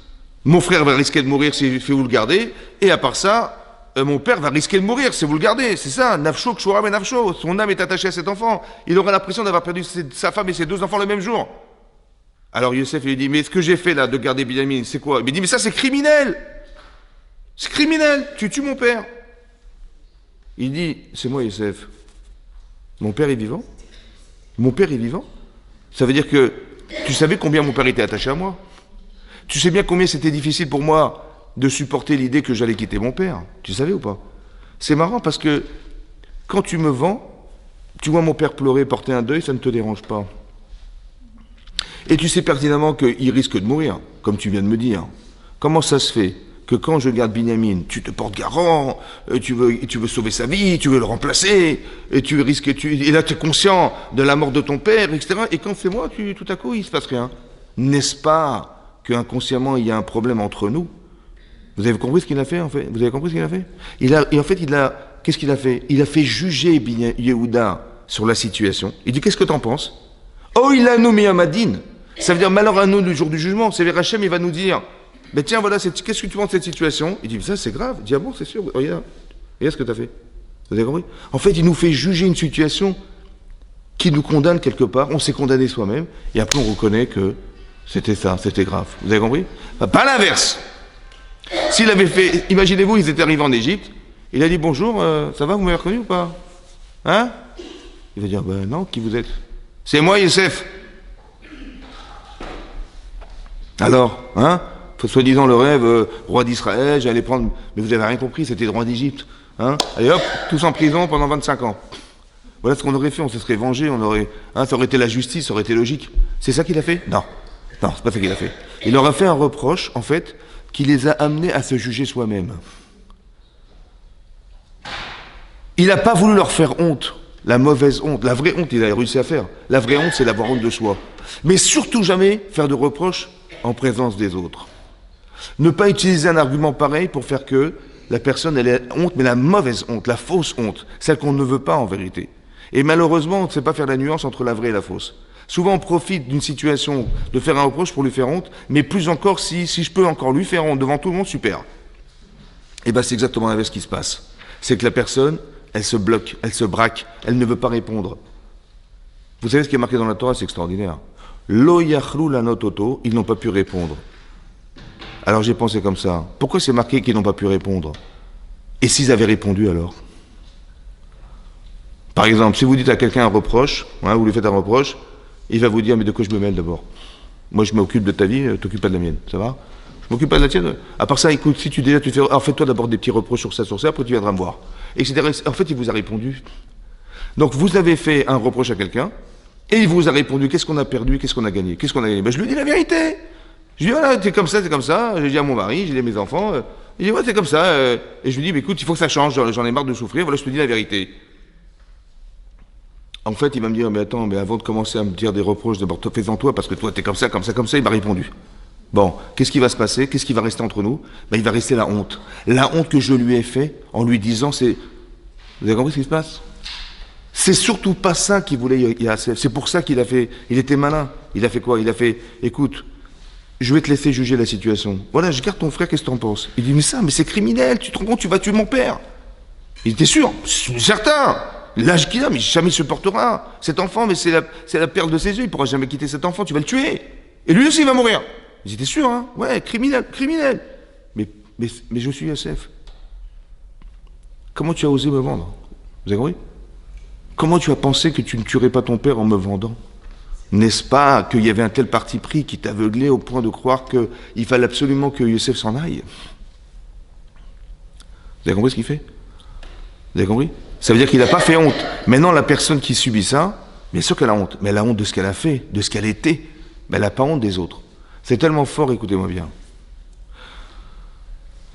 mon frère va risquer de mourir si vous le gardez. Et à part ça, mon père va risquer de mourir si vous le gardez. C'est ça, Nafsho Kshora ben Nafsho. Son âme est attachée à cet enfant. Il aura l'impression d'avoir perdu sa femme et ses 2 enfants le même jour. Alors Yosef, il lui dit, mais ce que j'ai fait là, de garder Binyamin, c'est quoi? Il me dit, mais ça c'est criminel! C'est criminel! Tu tues mon père! Il dit, c'est moi Yosef. Mon père est vivant? Mon père est vivant? Ça veut dire que tu savais combien mon père était attaché à moi? Tu sais bien combien c'était difficile pour moi de supporter l'idée que j'allais quitter mon père? Tu savais ou pas? C'est marrant parce que quand tu me vends, tu vois mon père pleurer, porter un deuil, ça ne te dérange pas. Et tu sais pertinemment qu'il risque de mourir, comme tu viens de me dire. Comment ça se fait que quand je garde Binyamin, tu te portes garant, tu veux sauver sa vie, tu veux le remplacer, et et là tu es conscient de la mort de ton père, etc. Et quand c'est moi, tout à coup, il ne se passe rien. N'est-ce pas qu'inconsciemment, il y a un problème entre nous? Vous avez compris ce qu'il a fait, en fait? Vous avez compris ce qu'il a fait? Qu'est-ce qu'il a fait? Il a fait juger Yehuda sur la situation. Il dit, qu'est-ce que t'en penses? Oh, il a nommé Amadine. Ça veut dire malheur à nous le jour du jugement. C'est vers Hachem, il va nous dire, mais tiens, voilà, qu'est-ce que tu penses de cette situation? Il dit, mais ça c'est grave. Il dit, ah bon, c'est sûr, regarde ce que tu as fait. Vous avez compris? En fait, il nous fait juger une situation qui nous condamne quelque part. On s'est condamné soi-même, et après on reconnaît que c'était ça, c'était grave. Vous avez compris? Enfin, pas l'inverse. S'il avait fait, imaginez-vous, ils étaient arrivés en Égypte, il a dit, bonjour, ça va, vous m'avez reconnu ou pas? Hein? Il va dire, ben non, qui vous êtes? C'est moi, Youssef. Alors, hein? Soi-disant le rêve, roi d'Israël, j'allais prendre... Mais vous avez rien compris, c'était le roi d'Égypte. Hein? Allez hop, tous en prison pendant 25 ans. Voilà ce qu'on aurait fait, on se serait vengé, ça aurait été la justice, ça aurait été logique. C'est ça qu'il a fait? Non. Non, c'est pas ça qu'il a fait. Il leur a fait un reproche, en fait, qui les a amenés à se juger soi-même. Il n'a pas voulu leur faire honte. La mauvaise honte, la vraie honte, il a réussi à faire. La vraie honte, c'est d'avoir honte de soi. Mais surtout jamais faire de reproches en présence des autres. Ne pas utiliser un argument pareil pour faire que la personne, elle ait honte, mais la mauvaise honte, la fausse honte, celle qu'on ne veut pas en vérité. Et malheureusement, on ne sait pas faire la nuance entre la vraie et la fausse. Souvent, on profite d'une situation de faire un reproche pour lui faire honte, mais plus encore, si je peux encore lui faire honte devant tout le monde, super. Et bien, c'est exactement l'inverse qui se passe. C'est que la personne, elle se bloque, elle se braque, elle ne veut pas répondre. Vous savez ce qui est marqué dans la Torah, c'est extraordinaire. Lo yachlou lanototo, ils n'ont pas pu répondre. Alors j'ai pensé comme ça. Pourquoi c'est marqué qu'ils n'ont pas pu répondre? Et s'ils avaient répondu alors? Par exemple, si vous dites à quelqu'un un reproche, hein, vous lui faites un reproche, il va vous dire, mais de quoi je me mêle d'abord? Moi je m'occupe de ta vie, t'occupes pas de la mienne, ça va? Je m'occupe pas de la tienne. À part ça, écoute, si tu fais, alors fais-toi d'abord des petits reproches sur ça, après tu viendras me voir. Etc. En fait, il vous a répondu. Donc vous avez fait un reproche à quelqu'un, et il vous a répondu, qu'est-ce qu'on a perdu, qu'est-ce qu'on a gagné? Qu'est-ce qu'on a gagné? Ben, je lui dis la vérité. Je lui dis, voilà, t'es comme ça, j'ai dit à mon mari, j'ai dit à mes enfants, il dit, ouais, c'est comme ça, et je lui dis, mais écoute, il faut que ça change, j'en ai marre de souffrir, voilà, je te dis la vérité. En fait, il va me dire, mais attends, mais avant de commencer à me dire des reproches, d'abord, fais-en toi, parce que toi, t'es comme ça, il m'a répondu. Bon, qu'est-ce qui va se passer? Qu'est-ce qui va rester entre nous? Ben, il va rester la honte. La honte que je lui ai fait, en lui disant, c'est... Vous avez compris ce qui se passe? C'est surtout pas ça qu'il voulait, c'est pour ça qu'il a fait, il était malin. Il a fait quoi? Il a fait, écoute, je vais te laisser juger la situation. Voilà, je garde ton frère, qu'est-ce que t'en penses? Il dit, mais c'est criminel, tu te rends compte, tu vas tuer mon père. Il était sûr, certain. L'âge qu'il a, mais jamais il supportera. Cet enfant, mais c'est la perle de ses yeux, il pourra jamais quitter cet enfant, tu vas le tuer. Et lui aussi, il va mourir. Ils étaient sûrs, hein? Ouais, criminel. Mais je suis Yosef. Comment tu as osé me vendre? Vous avez compris? Comment tu as pensé que tu ne tuerais pas ton père en me vendant? N'est-ce pas qu'il y avait un tel parti pris qui t'aveuglait au point de croire qu'il fallait absolument que Yosef s'en aille? Vous avez compris ce qu'il fait? Vous avez compris? Ça veut dire qu'il n'a pas fait honte. Maintenant, la personne qui subit ça, bien sûr qu'elle a honte, mais elle a honte de ce qu'elle a fait, de ce qu'elle était, mais elle n'a pas honte des autres. C'est tellement fort, écoutez-moi bien.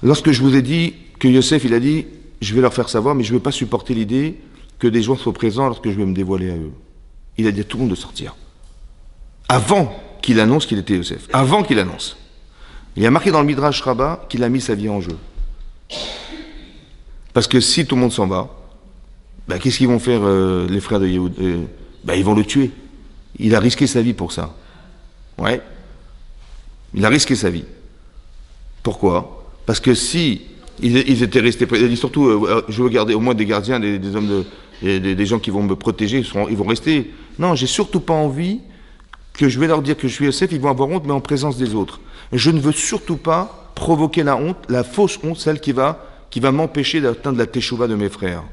Lorsque je vous ai dit que Yosef, il a dit, je vais leur faire savoir, mais je ne veux pas supporter l'idée que des gens soient présents lorsque je vais me dévoiler à eux. Il a dit à tout le monde de sortir. Avant qu'il annonce qu'il était Yosef. Avant qu'il annonce. Il y a marqué dans le Midrash Rabbah qu'il a mis sa vie en jeu. Parce que si tout le monde s'en va, ben, qu'est-ce qu'ils vont faire les frères de Yehoud? Ben, ils vont le tuer. Il a risqué sa vie pour ça. Ouais. Il a risqué sa vie. Pourquoi? Parce que si ils étaient restés, surtout, je veux garder au moins des gardiens, des hommes des gens qui vont me protéger, ils vont rester. Non, j'ai surtout pas envie que je vais leur dire que je suis Yosef, ils vont avoir honte, mais en présence des autres. Je ne veux surtout pas provoquer la honte, la fausse honte, celle qui va m'empêcher d'atteindre la teshuva de mes frères.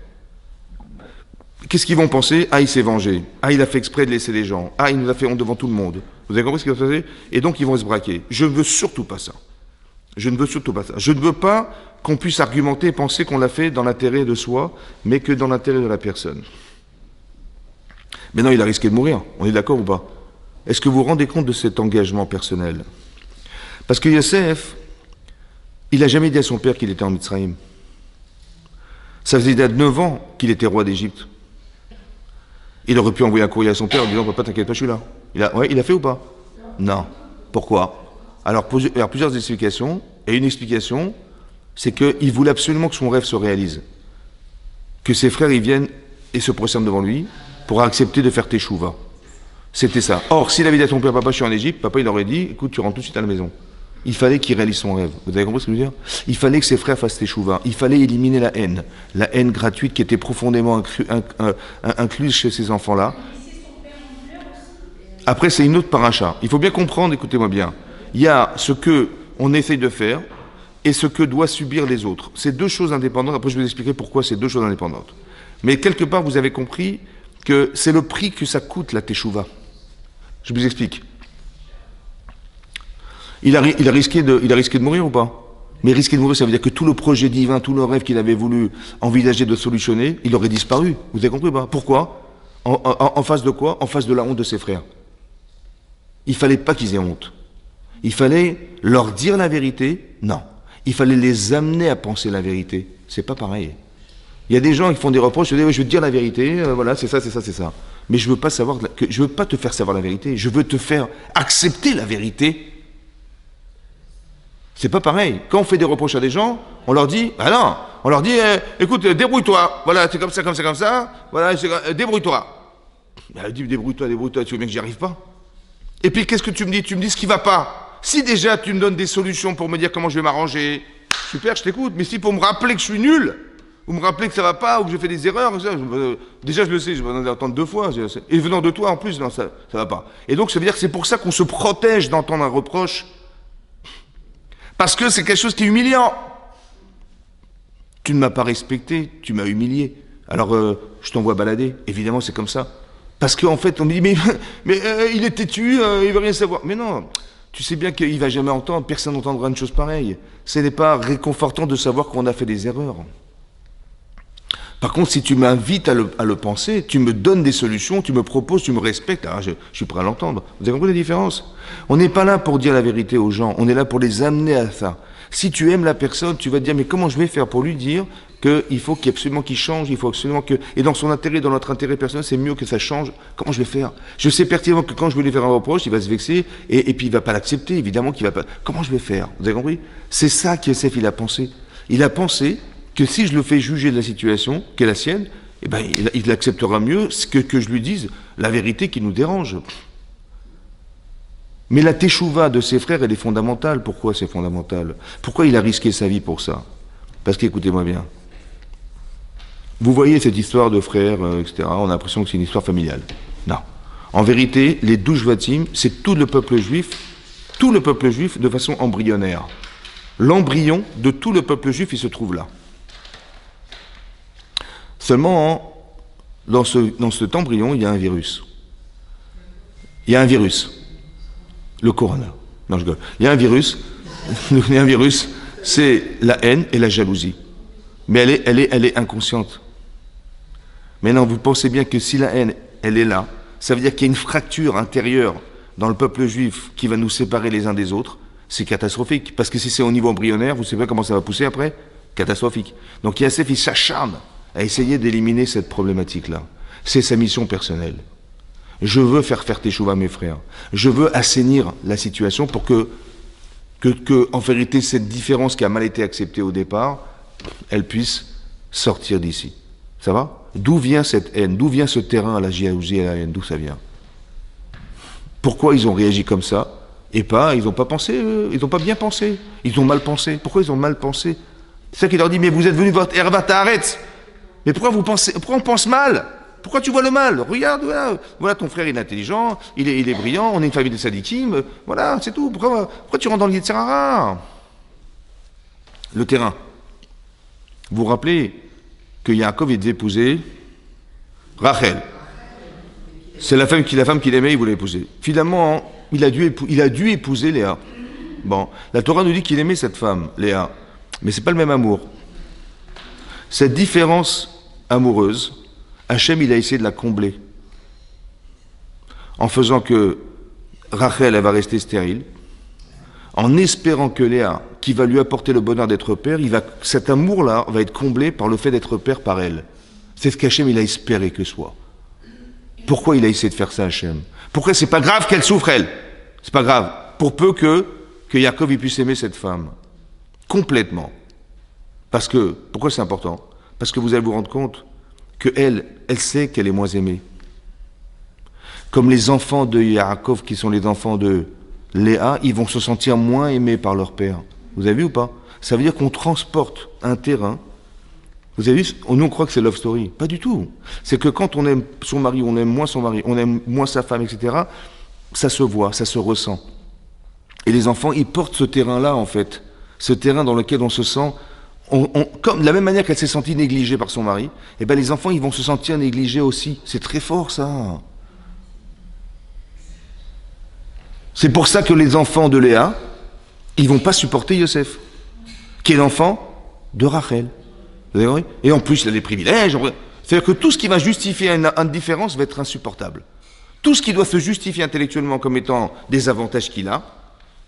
Qu'est-ce qu'ils vont penser? Ah, il s'est vengé. Ah, il a fait exprès de laisser les gens. Ah, il nous a fait honte devant tout le monde. Vous avez compris ce qui va se passer? Et donc, ils vont se braquer. Je ne veux surtout pas ça. Je ne veux surtout pas ça. Je ne veux pas qu'on puisse argumenter et penser qu'on l'a fait dans l'intérêt de soi, mais que dans l'intérêt de la personne. Mais non, il a risqué de mourir. On est d'accord ou pas? Est-ce que vous vous rendez compte de cet engagement personnel? Parce que Yosef, il n'a jamais dit à son père qu'il était en Mitzrayim. Ça faisait 9 ans qu'il était roi d'Égypte. Il aurait pu envoyer un courrier à son père en disant « Papa, t'inquiète pas, je suis là ». Il a fait ou pas? Non. Pourquoi? Alors, il y a plusieurs explications. Et une explication, c'est qu'il voulait absolument que son rêve se réalise. Que ses frères, ils viennent et se prosternent devant lui pour accepter de faire teshuva. C'était ça. Or, s'il avait dit à son père, papa, je suis en Égypte, papa, il aurait dit, écoute, tu rentres tout de suite à la maison. Il fallait qu'il réalise son rêve. Vous avez compris ce que je veux dire? Il fallait que ses frères fassent teshuva. Il fallait éliminer la haine gratuite qui était profondément incluse chez ces enfants-là. Après, c'est une autre paracha. Il faut bien comprendre, écoutez-moi bien. Il y a ce que on essaye de faire et ce que doivent subir les autres. C'est deux choses indépendantes. Après, je vais vous expliquer pourquoi c'est deux choses indépendantes. Mais quelque part, vous avez compris que c'est le prix que ça coûte, la teshuva. Je vous explique. Il a risqué de mourir ou pas? Mais risquer de mourir, ça veut dire que tout le projet divin, tout le rêve qu'il avait voulu envisager de solutionner, il aurait disparu. Vous avez compris ou pas? Pourquoi? En face de quoi? En face de la honte de ses frères. Il fallait pas qu'ils aient honte. Il fallait leur dire la vérité? Non. Il fallait les amener à penser la vérité. C'est pas pareil. Il y a des gens qui font des reproches, je veux te dire la vérité, voilà, c'est ça, c'est ça, c'est ça. Mais je veux pas te faire savoir la vérité, je veux te faire accepter la vérité. C'est pas pareil. Quand on fait des reproches à des gens, on leur dit, ah non, on leur dit, écoute, débrouille-toi, voilà, c'est comme ça, comme ça, comme ça, voilà, débrouille-toi. Elle dit, débrouille-toi, tu veux bien que j'y arrive pas? Et puis qu'est-ce que tu me dis? Tu me dis ce qui va pas. Si déjà tu me donnes des solutions pour me dire comment je vais m'arranger, super, je t'écoute, mais si pour me rappeler que je suis nul, ou me rappeler que ça va pas, ou que je fais des erreurs, déjà je le sais, je vais en entendre 2 fois, et venant de toi en plus, non, ça va pas. Et donc ça veut dire que c'est pour ça qu'on se protège d'entendre un reproche, parce que c'est quelque chose qui est humiliant. Tu ne m'as pas respecté, tu m'as humilié, alors je t'envoie balader, évidemment c'est comme ça. Parce qu'en fait on me dit, mais il est têtu, il veut rien savoir. Mais non, tu sais bien qu'il va jamais entendre, personne n'entendra une chose pareille. Ce n'est pas réconfortant de savoir qu'on a fait des erreurs. Par contre, si tu m'invites à le penser, tu me donnes des solutions, tu me proposes, tu me respectes, alors je suis prêt à l'entendre. Vous avez compris la différence? On n'est pas là pour dire la vérité aux gens, on est là pour les amener à ça. Si tu aimes la personne, tu vas te dire, mais comment je vais faire pour lui dire qu'il faut absolument qu'il change, il faut absolument que... Et dans son intérêt, dans notre intérêt personnel, c'est mieux que ça change. Comment je vais faire? Je sais pertinemment que quand je vais lui faire un reproche, il va se vexer, et puis il va pas l'accepter, évidemment qu'il va pas... Comment je vais faire? Vous avez compris? C'est ça qu'Yosef, il a pensé. Il a pensé que si je le fais juger de la situation, qui est la sienne, eh ben, il acceptera mieux que je lui dise la vérité qui nous dérange. Mais la teshuva de ses frères, elle est fondamentale. Pourquoi c'est fondamental? Pourquoi il a risqué sa vie pour ça? Parce qu'écoutez-moi bien. Vous voyez cette histoire de frères, etc., on a l'impression que c'est une histoire familiale. Non. En vérité, les 12 Shvatim, c'est tout le peuple juif de façon embryonnaire. L'embryon de tout le peuple juif, il se trouve là. Seulement, dans cet embryon, il y a un virus. Il y a un virus. Le corona. Non, je rigole. Il y a un virus. Il y a un virus, c'est la haine et la jalousie. Mais elle est inconsciente. Maintenant, vous pensez bien que si la haine, elle est là, ça veut dire qu'il y a une fracture intérieure dans le peuple juif qui va nous séparer les uns des autres. C'est catastrophique. Parce que si c'est au niveau embryonnaire, vous savez comment ça va pousser après? Catastrophique. Donc Yosef, il s'acharne à essayer d'éliminer cette problématique-là. C'est sa mission personnelle. Je veux faire teshuva mes frères. Je veux assainir la situation pour que, en vérité, cette différence qui a mal été acceptée au départ, elle puisse sortir d'ici. Ça va? D'où vient cette haine? D'où vient ce terrain à la jalousie et à la haine? D'où ça vient? Pourquoi ils ont réagi comme ça? Et pas, ils n'ont pas pensé, ils n'ont pas bien pensé. Ils ont mal pensé. Pourquoi ils ont mal pensé? C'est ça qui leur dit, mais vous êtes venus votre Herva Ta'aretz. Mais pourquoi vous pensez, pourquoi on pense mal? Pourquoi tu vois le mal? Regarde, voilà, ton frère il est intelligent, il est brillant, on est une famille de sadikim, voilà, c'est tout. Pourquoi tu rentres dans le Yetzer Hara? Le terrain. Vous vous rappelez que Yaakov il devait épouser Rachel. C'est la femme qu'il aimait, il voulait épouser. Finalement, il a dû épouser Léa. Bon, la Torah nous dit qu'il aimait cette femme, Léa, mais c'est pas le même amour. Cette différence amoureuse, Hachem, il a essayé de la combler en faisant que Rachel, elle va rester stérile, en espérant que Léa, qui va lui apporter le bonheur d'être père, cet amour-là va être comblé par le fait d'être père par elle. C'est ce qu'Hachem, il a espéré que soit. Pourquoi il a essayé de faire ça, Hachem? Pourquoi c'est pas grave qu'elle souffre, elle? C'est pas grave. Pour peu que Yaakov il puisse aimer cette femme. Complètement. Parce que, pourquoi c'est important? Parce que vous allez vous rendre compte que elle sait qu'elle est moins aimée. Comme les enfants de Yaakov, qui sont les enfants de Léa, ils vont se sentir moins aimés par leur père. Vous avez vu ou pas? Ça veut dire qu'on transporte un terrain. Vous avez vu, nous on croit que c'est love story. Pas du tout. C'est que quand on aime son mari, on aime moins son mari, on aime moins sa femme, etc., ça se voit, ça se ressent. Et les enfants, ils portent ce terrain-là, en fait. Ce terrain dans lequel on se sent... comme de la même manière qu'elle s'est sentie négligée par son mari, eh ben les enfants, ils vont se sentir négligés aussi. C'est très fort, ça. C'est pour ça que les enfants de Léa, ils vont pas supporter Yosef, qui est l'enfant de Rachel. Vous avez compris? Et en plus, il a des privilèges. C'est-à-dire que tout ce qui va justifier une différence va être insupportable. Tout ce qui doit se justifier intellectuellement comme étant des avantages qu'il a,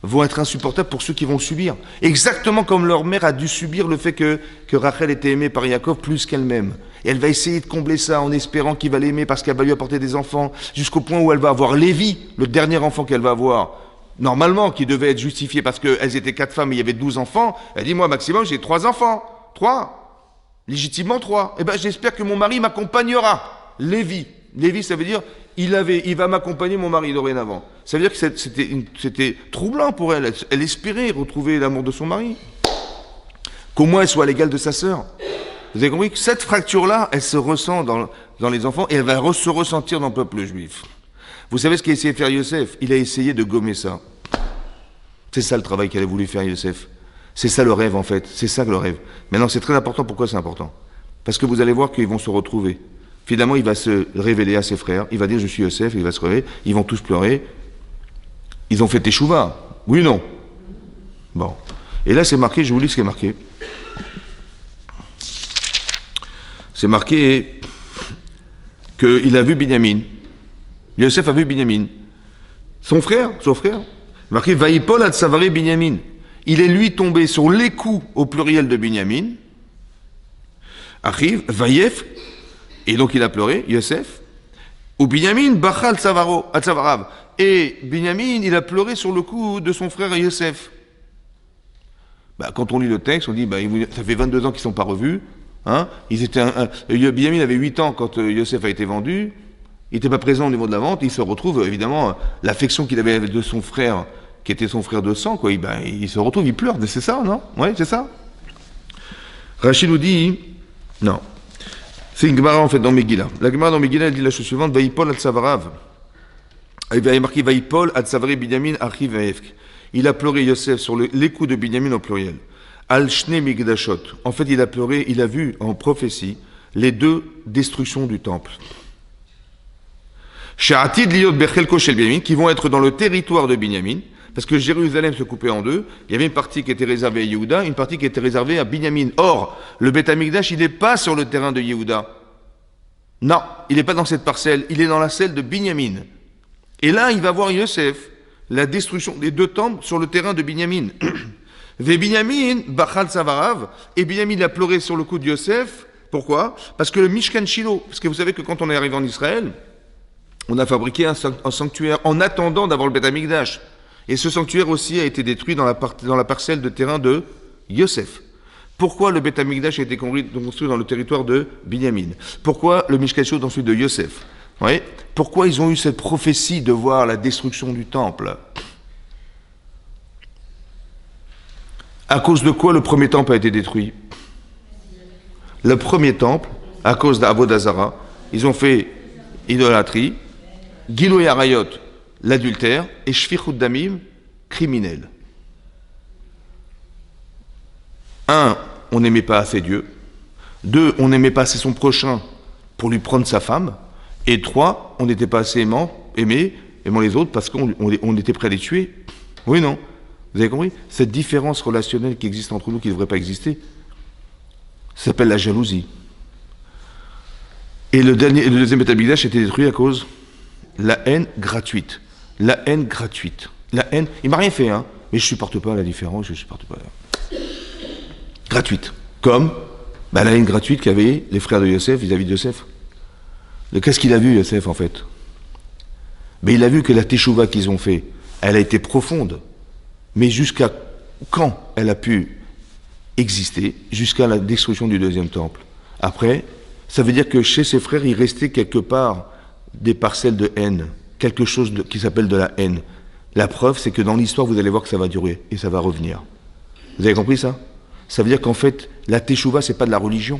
vont être insupportables pour ceux qui vont le subir. Exactement comme leur mère a dû subir le fait que Rachel était aimée par Yaakov plus qu'elle-même. Et elle va essayer de combler ça en espérant qu'il va l'aimer parce qu'elle va lui apporter des enfants, jusqu'au point où elle va avoir Lévi, le dernier enfant qu'elle va avoir, normalement, qui devait être justifié parce qu'elles étaient 4 femmes et il y avait 12 enfants. Elle dit, moi, maximum, j'ai 3 enfants. 3. Légitimement 3. Eh bien, j'espère que mon mari m'accompagnera. Lévi. Lévi, ça veut dire, il va m'accompagner, mon mari, dorénavant. Ça veut dire que c'était troublant pour elle. Elle espérait retrouver l'amour de son mari. Qu'au moins elle soit à l'égal de sa sœur. Vous avez compris que cette fracture-là, elle se ressent dans les enfants et elle va se ressentir dans le peuple juif. Vous savez ce qu'a essayé de faire Yosef? Il a essayé de gommer ça. C'est ça le travail qu'elle a voulu faire Yosef. C'est ça le rêve, en fait. C'est ça le rêve. Maintenant, c'est très important. Pourquoi c'est important? Parce que vous allez voir qu'ils vont se retrouver. Finalement, il va se révéler à ses frères. Il va dire, je suis Yosef, il va se réveiller. Ils vont tous pleurer. Ils ont fait teshuva. Oui ou non? Bon. Et là, c'est marqué, je vous lis ce qui est marqué. C'est marqué qu'il a vu Binyamin. Yosef a vu Binyamin. Son frère. Marqué, Vaïpol ad Savaré Binyamin. Il est lui tombé sur les coups au pluriel de Binyamin. Arrive, Vaïef. Et donc il a pleuré, Yosef. Ou Binyamin, Bachal Savarav. Et Binyamin, il a pleuré sur le coup de son frère Yosef. Bah, quand on lit le texte, on dit, bah, ça fait 22 ans qu'ils ne sont pas revus. Hein, Binyamin avait 8 ans quand Yosef a été vendu. Il n'était pas présent au niveau de la vente. Il se retrouve, évidemment, l'affection qu'il avait de son frère, qui était son frère de sang, quoi. Il se retrouve, il pleure. C'est ça, non? Oui, c'est ça. Rachid nous dit, non. C'est une Gemara, en fait, dans Megillah. La Gemara dans Megillah, elle dit la chose suivante, Vaïpol ad Savarav. Il y a marqué Vaïpol ad Savaré Binyamin Achi Vaefk. Il a pleuré Yosef sur les coups de Binyamin au pluriel. Al Shne Migdashot. En fait, il a pleuré, il a vu en prophétie les 2 destructions du temple. She'atid liot bechelko shel Binyamin, qui vont être dans le territoire de Binyamin, parce que Jérusalem se coupait en 2. Il y avait une partie qui était réservée à Yehuda, une partie qui était réservée à Binyamin. Or, le Beth Amikdash, il n'est pas sur le terrain de Yehuda. Non, il n'est pas dans cette parcelle, il est dans la celle de Binyamin. Et là, il va voir Yosef, la destruction des 2 temples sur le terrain de Binyamin. Ve Binyamin, Bachal Savarav, et Binyamin a pleuré sur le coup de Yosef. Pourquoi? Parce que le Mishkan Shilo, parce que vous savez que quand on est arrivé en Israël, on a fabriqué un sanctuaire en attendant d'avoir le Beth Amikdash. Et ce sanctuaire aussi a été détruit dans la parcelle de terrain de Yosef. Pourquoi le Beth Amikdash a été construit dans le territoire de Binyamin? Pourquoi le Mishkachot dans celui de Yosef? Oui. Pourquoi ils ont eu cette prophétie de voir la destruction du temple? À cause de quoi le premier temple a été détruit? Le premier temple, à cause d'Avodazara, ils ont fait idolâtrie, Gilo et Arayot, l'adultère, et Shfichut Damim, criminel. Un, on n'aimait pas assez Dieu. Deux, on n'aimait pas assez son prochain pour lui prendre sa femme. Et trois, on n'était pas assez aimant les autres parce qu'on était prêt à les tuer. Oui, non. Vous avez compris? Cette différence relationnelle qui existe entre nous, qui ne devrait pas exister, ça s'appelle la jalousie. Et le deuxième Beth Amikdash a été détruit à cause de la haine gratuite. La haine gratuite. La haine, il m'a rien fait, hein, mais je ne supporte pas la différence, je ne supporte pas gratuite. Comme la haine gratuite qu'avaient les frères de Yosef vis-à-vis de Yosef. Qu'est-ce qu'il a vu, Yosef, en fait? Mais il a vu que la teshuva qu'ils ont fait, elle a été profonde. Mais jusqu'à quand elle a pu exister? Jusqu'à la destruction du deuxième temple. Après, ça veut dire que chez ses frères, il restait quelque part des parcelles de haine. Quelque chose qui s'appelle de la haine. La preuve, c'est que dans l'histoire, vous allez voir que ça va durer et ça va revenir. Vous avez compris ça? Ça veut dire qu'en fait, la teshuva, c'est pas de la religion.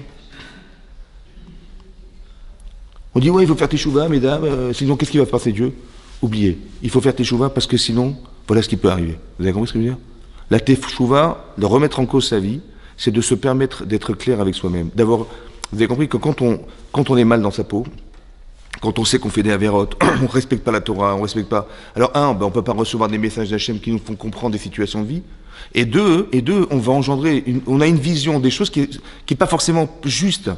On dit, ouais, il faut faire teshuva, mesdames, sinon qu'est-ce qui va passer Dieu? Oubliez, il faut faire teshuva parce que sinon, voilà ce qui peut arriver. Vous avez compris ce que je veux dire? La teshuva, de remettre en cause sa vie, c'est de se permettre d'être clair avec soi-même. D'abord, vous avez compris que quand on est mal dans sa peau, quand on sait qu'on fait des avérotes, on ne respecte pas la Torah, on ne respecte pas... Alors on ne peut pas recevoir des messages d'Hachem qui nous font comprendre des situations de vie. Et deux, on va engendrer... on a une vision des choses qui n'est pas forcément juste.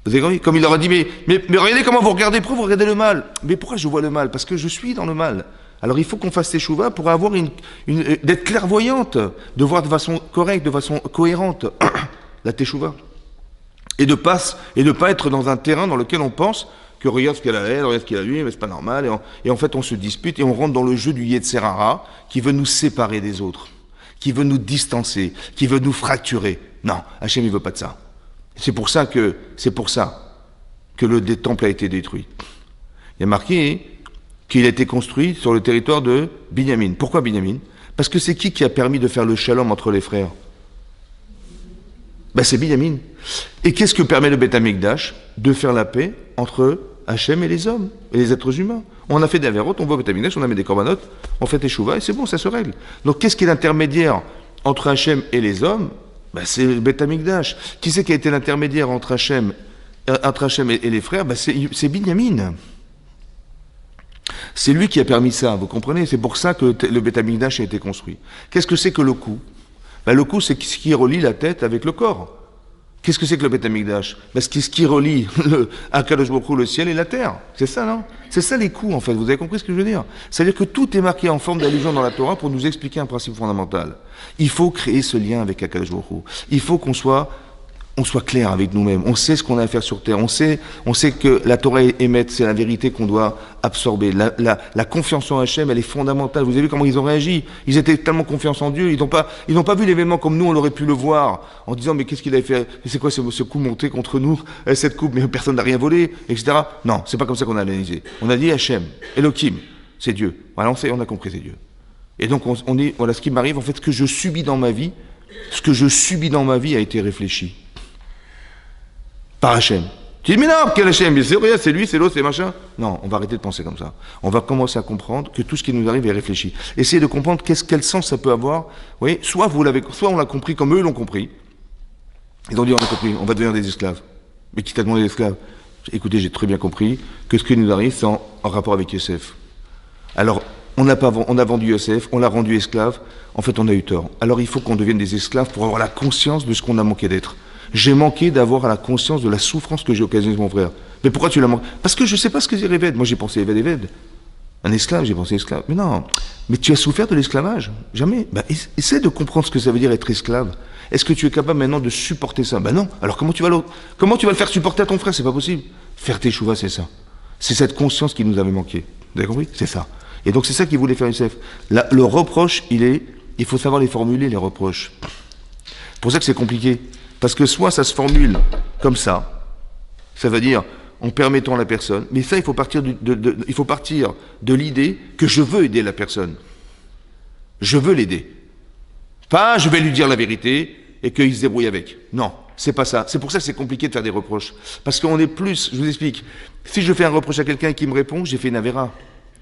Vous avez compris? Comme il leur a dit, mais regardez comment vous regardez, pourquoi vous regardez le mal? Mais pourquoi je vois le mal? Parce que je suis dans le mal. Alors il faut qu'on fasse teshuva pour avoir d'être clairvoyante, de voir de façon correcte, de façon cohérente la teshuva. Et de pas être dans un terrain dans lequel on pense que regarde ce qu'elle a elle, regarde ce qu'il a lui, mais c'est pas normal. Et en fait, on se dispute et on rentre dans le jeu du Yetzer Hara qui veut nous séparer des autres, qui veut nous distancer, qui veut nous fracturer. Non, Hachem, il veut pas de ça. C'est pour ça que le temple a été détruit. Il y a marqué qu'il a été construit sur le territoire de Binyamin. Pourquoi Binyamin? Parce que c'est qui a permis de faire le shalom entre les frères? C'est Binyamin. Et qu'est-ce que permet le Beth Amikdash? De faire la paix entre Hachem et les hommes, et les êtres humains. On a fait des avérotes, on va au Beth Amikdash, on a mis des korbanot, on fait teshuva, et c'est bon, ça se règle. Donc qu'est-ce qui est l'intermédiaire entre Hachem et les hommes? C'est le Beth Amikdash. Qui c'est qui a été l'intermédiaire entre Hachem et les frères? C'est Binyamin. C'est lui qui a permis ça, vous comprenez? C'est pour ça que le Beth Amikdash a été construit. Qu'est-ce que c'est que le cou? Le cou, c'est ce qui relie la tête avec le corps. Qu'est-ce que c'est que le Beth Amikdash? C'est ce qui relie Akadosh Baruch Hu, le ciel et la terre. C'est ça, non? C'est ça les coups, en fait. Vous avez compris ce que je veux dire? C'est-à-dire que tout est marqué en forme d'allusion dans la Torah pour nous expliquer un principe fondamental. Il faut créer ce lien avec Akadosh Baruch Hu. Il faut qu'on soit clair avec nous-mêmes. On sait ce qu'on a à faire sur terre. On sait que la Torah émette, c'est la vérité qu'on doit absorber. La confiance en Hachem, elle est fondamentale. Vous avez vu comment ils ont réagi? Ils étaient tellement confiants en Dieu. Ils n'ont pas vu l'événement comme nous, on aurait pu le voir, en disant, mais qu'est-ce qu'il avait fait? C'est quoi ce coup monté contre nous? Cette coupe, mais personne n'a rien volé, etc. Non, c'est pas comme ça qu'on a analysé. On a dit Hachem, Elohim, c'est Dieu. Voilà, on a compris, c'est Dieu. Et donc, voilà ce qui m'arrive, en fait, ce que je subis dans ma vie a été réfléchi. Par Hachem. Tu dis, mais non, quel Hachem? C'est lui, c'est l'autre, c'est machin. Non, on va arrêter de penser comme ça. On va commencer à comprendre que tout ce qui nous arrive est réfléchi. Essayez de comprendre quel sens ça peut avoir. Vous voyez, soit on l'a compris comme eux l'ont compris. Ils ont dit, on a compris, on va devenir des esclaves. Mais qui t'a demandé des esclaves? Écoutez, j'ai très bien compris que ce qui nous arrive, c'est en rapport avec Yosef. Alors, on a vendu Yosef, on l'a rendu esclave. En fait, on a eu tort. Alors, il faut qu'on devienne des esclaves pour avoir la conscience de ce qu'on a manqué d'être. J'ai manqué d'avoir la conscience de la souffrance que j'ai occasionnée mon frère. Mais pourquoi tu l'as manqué? Parce que je ne sais pas ce que c'est Éved. Moi j'ai pensé Éved. Un esclave, j'ai pensé esclave. Mais non, mais tu as souffert de l'esclavage? Jamais. Essaie de comprendre ce que ça veut dire être esclave. Est-ce que tu es capable maintenant de supporter ça? Non. Alors comment tu vas le faire supporter à ton frère? C'est pas possible. Faire teshuva, c'est ça. C'est cette conscience qui nous avait manqué. Vous avez compris? C'est ça. Et donc c'est ça qu'il voulait faire Yosef. Le reproche, il faut savoir les formuler, les reproches. pour ça que c'est compliqué. Parce que soit ça se formule comme ça veut dire en permettant à la personne, mais ça, il faut partir de l'idée que je veux aider la personne. Je veux l'aider. Pas je vais lui dire la vérité et qu'il se débrouille avec. Non, c'est pas ça. C'est pour ça que c'est compliqué de faire des reproches. Parce qu'on est plus, je vous explique, si je fais un reproche à quelqu'un qui me répond, j'ai fait une avéra.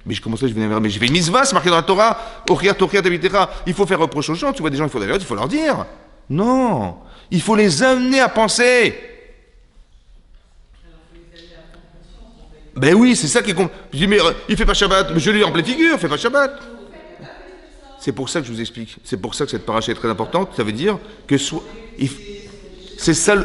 Mais je commence à je fais une avéra, mais j'ai fait une mitzvah, c'est marqué dans la Torah, Ochia, Tochia, Tabitera. Il faut faire reproche aux gens, tu vois des gens, il faut la vérité, il faut leur dire. Non, il faut les amener à penser. Ben oui, c'est ça qui est compliqué. Je dis, mais il fait pas Shabbat, mais je lui dis en pleine figure, fais pas Shabbat. C'est pour ça que je vous explique. C'est pour ça que cette paracha est très importante. Ça veut dire que c'est ça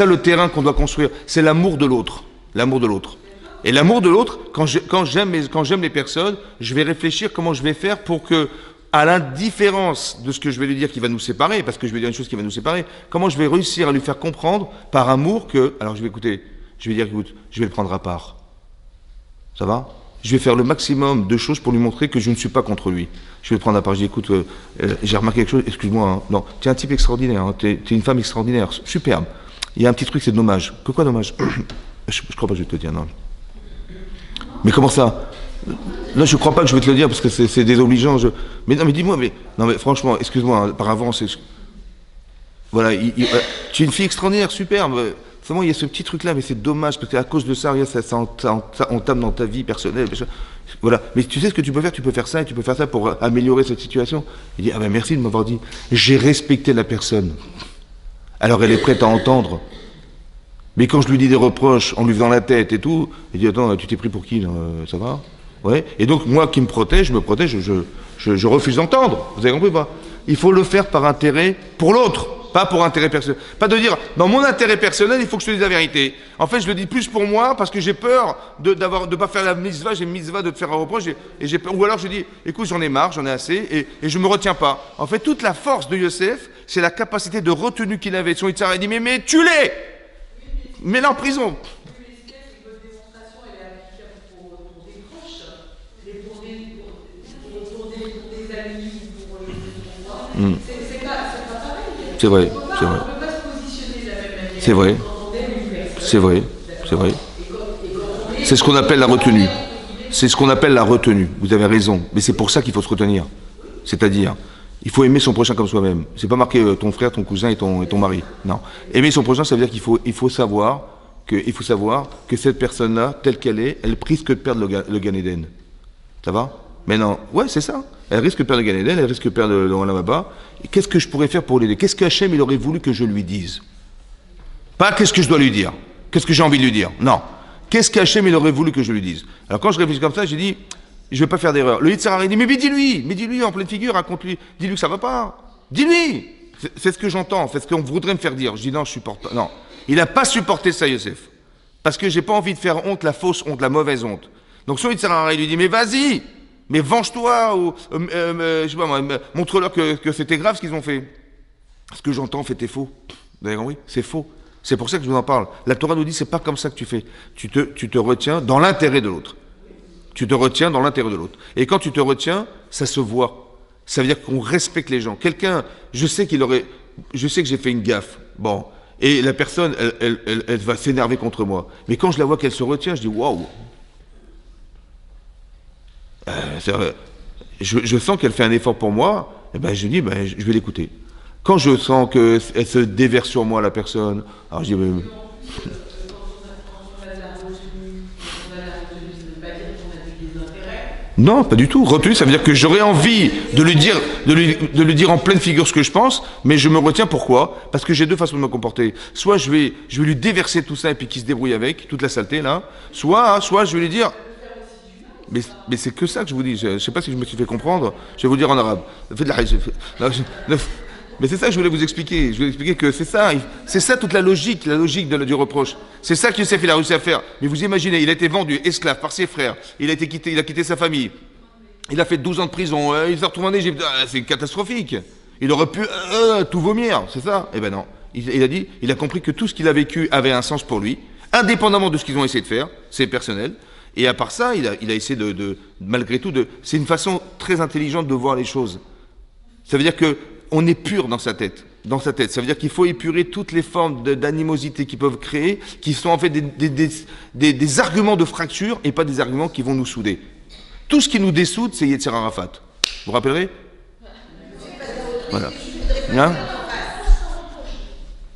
le terrain qu'on doit construire. C'est l'amour de l'autre. L'amour de l'autre. Et l'amour de l'autre, quand j'aime les personnes, je vais réfléchir comment je vais faire pour que, à l'indifférence de ce que je vais lui dire qui va nous séparer, parce que je vais dire une chose qui va nous séparer, comment je vais réussir à lui faire comprendre par amour que, alors je vais écouter, je vais dire, écoute, je vais le prendre à part. Ça va ? Je vais faire le maximum de choses pour lui montrer que je ne suis pas contre lui. Je vais le prendre à part. Je dis, écoute, j'ai remarqué quelque chose, excuse-moi, hein. Non, tu es un type extraordinaire, hein. Tu es une femme extraordinaire, superbe. Il y a un petit truc, c'est dommage. Que quoi dommage? Je crois pas que je vais te le dire, non. Mais comment ça? Là, je crois pas que je vais te le dire parce que c'est désobligeant. Mais non, mais dis-moi, non, mais franchement, excuse-moi, hein, par avance. Voilà, tu es une fille extraordinaire, superbe. Seulement, il y a ce petit truc-là, mais c'est dommage, parce qu'à cause de ça, ça entame dans ta vie personnelle. Voilà. Mais tu sais ce que tu peux faire ça, et tu peux faire ça pour améliorer cette situation. Il dit, ah ben merci de m'avoir dit. J'ai respecté la personne. Alors elle est prête à entendre. Mais quand je lui dis des reproches, en lui faisant la tête et tout, il dit, attends, tu t'es pris pour qui, là, ça va? Ouais. Et donc, moi qui me protège, je refuse d'entendre. Vous avez compris ou pas? Il faut le faire par intérêt pour l'autre. Pas pour intérêt personnel. Pas de dire, dans mon intérêt personnel, il faut que je te dise la vérité. En fait, je le dis plus pour moi, parce que j'ai peur de pas faire la mitzvah, j'ai une mitzvah de te faire un reproche, et j'ai peur. Ou alors je dis, écoute, j'en ai marre, j'en ai assez, et je me retiens pas. En fait, toute la force de Yosef, c'est la capacité de retenue qu'il avait. Son Yitzhak a dit, mais tue-les! Mets-les en prison. C'est vrai, c'est vrai. C'est vrai. C'est vrai, c'est vrai. C'est ce qu'on appelle la retenue. C'est ce qu'on appelle la retenue. Vous avez raison. Mais c'est pour ça qu'il faut se retenir. C'est-à-dire, il faut aimer son prochain comme soi-même. C'est pas marqué ton frère, ton cousin et ton mari. Non. Aimer son prochain, ça veut dire qu'il faut savoir que cette personne-là, telle qu'elle est, elle risque de perdre le Gan Eden. Ça va? Mais non, ouais, c'est ça. Elle risque de perdre le Gan Eden, elle risque de perdre le Olam. Qu'est-ce que je pourrais faire pour l'aider? Qu'est-ce qu'Hachem il aurait voulu que je lui dise? Pas qu'est-ce que je dois lui dire, qu'est-ce que j'ai envie de lui dire. Non. Qu'est-ce qu'Hachem il aurait voulu que je lui dise? Alors quand je réfléchis comme ça, j'ai dit, je vais pas faire d'erreur. Le Yitzhak a dit, mais dis-lui en pleine figure, raconte-lui, dis-lui que ça va pas. Dis-lui. C'est ce que j'entends, c'est ce qu'on voudrait me faire dire. Je dis non, je supporte pas. Non. Il n'a pas supporté ça, Yosef. Parce que j'ai pas envie de faire honte, la fausse honte, la mauvaise honte. Donc son Yitzhak il lui dit, mais vas-y, mais venge-toi, ou je sais pas moi, montre-leur que c'était grave ce qu'ils ont fait. Ce que j'entends en fait est faux. Vous avez compris? C'est faux. C'est pour ça que je vous en parle. La Torah nous dit, c'est pas comme ça que tu fais. Tu te retiens dans l'intérêt de l'autre. Tu te retiens dans l'intérêt de l'autre. Et quand tu te retiens, ça se voit. Ça veut dire qu'on respecte les gens. Quelqu'un, je sais que j'ai fait une gaffe. Bon. Et la personne, elle va s'énerver contre moi. Mais quand je la vois qu'elle se retient, je dis, waouh. Je sens qu'elle fait un effort pour moi, et ben je dis, je vais l'écouter. Quand je sens qu'elle se déverse sur moi, la personne, alors je dis, non, pas du tout. Retenue, ça veut dire que j'aurais envie de lui dire en pleine figure ce que je pense, mais je me retiens. Pourquoi? Parce que j'ai deux façons de me comporter. Soit je vais lui déverser tout ça et puis qu'il se débrouille avec, toute la saleté là, soit je vais lui dire. Mais c'est que ça que je vous dis. Je ne sais pas si je me suis fait comprendre. Je vais vous dire en arabe. Mais c'est ça que je voulais vous expliquer. Je voulais expliquer que c'est ça toute la logique du reproche. C'est ça que Yosef il a réussi à faire. Mais vous imaginez, il a été vendu esclave par ses frères. Il a quitté sa famille. Il a fait 12 ans de prison. Il s'est retrouvé en Égypte. C'est catastrophique. Il aurait pu tout vomir, c'est ça? Eh ben non. Il a compris que tout ce qu'il a vécu avait un sens pour lui, indépendamment de ce qu'ils ont essayé de faire. C'est personnel. Et à part ça, il a essayé malgré tout, c'est une façon très intelligente de voir les choses. Ça veut dire qu'on est pur dans sa tête. dans sa tête. Ça veut dire qu'il faut épurer toutes les formes d'animosité qui peuvent créer, qui sont en fait des arguments de fracture et pas des arguments qui vont nous souder. Tout ce qui nous dessoude, c'est Yetzer Arafat. Vous vous rappellerez? Voilà. Hein?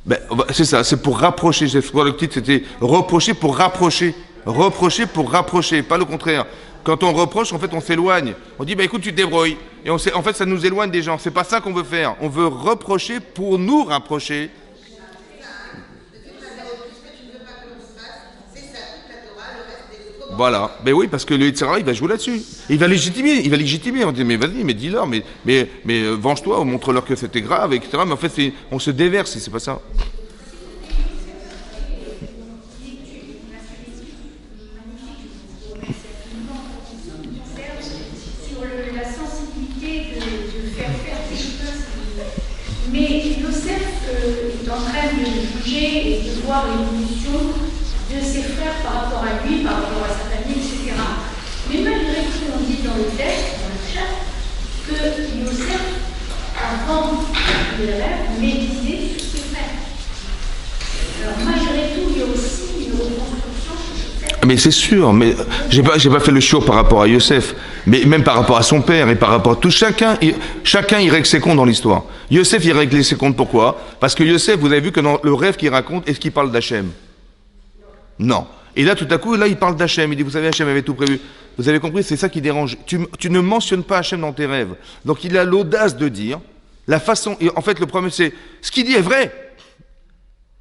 Ben, c'est ça, c'est pour rapprocher. Le titre, c'était reprocher pour rapprocher. Reprocher pour rapprocher, pas le contraire. Quand on reproche, en fait, on s'éloigne. On dit, bah écoute, tu te débrouilles. Et en fait, ça nous éloigne des gens. C'est pas ça qu'on veut faire. On veut reprocher pour nous rapprocher. Voilà. Ben oui, parce que le Yitzhara, il va jouer là-dessus. Il va légitimer. On dit, mais vas-y, mais dis-leur, mais venge-toi, montre-leur que c'était grave, etc. Mais en fait, on se déverse, c'est pas ça. Mais Yosef est en train de juger et de voir l'évolution de ses frères par rapport à lui, par rapport à sa famille, etc. Mais malgré tout, on dit dans le texte, dans le chat, que Yosef, avant le rêve, méditait sur ses frères. Alors malgré tout, il y a aussi une reconstruction chez Yosef. Mais c'est sûr, mais j'ai pas fait le shiur par rapport à Yosef, mais même par rapport à son père et par rapport à tout chacun il règle ses comptes dans l'histoire. Yosef il règle ses comptes pourquoi? Parce que Yosef, vous avez vu que dans le rêve qu'il raconte, est-ce qu'il parle d'Hachem? Non. Et là tout à coup, là il parle d'Hachem, il dit vous savez Hachem avait tout prévu. Vous avez compris, c'est ça qui dérange. Tu ne mentionnes pas Hachem dans tes rêves. Donc il a l'audace de dire la façon, et en fait le problème c'est ce qu'il dit est vrai,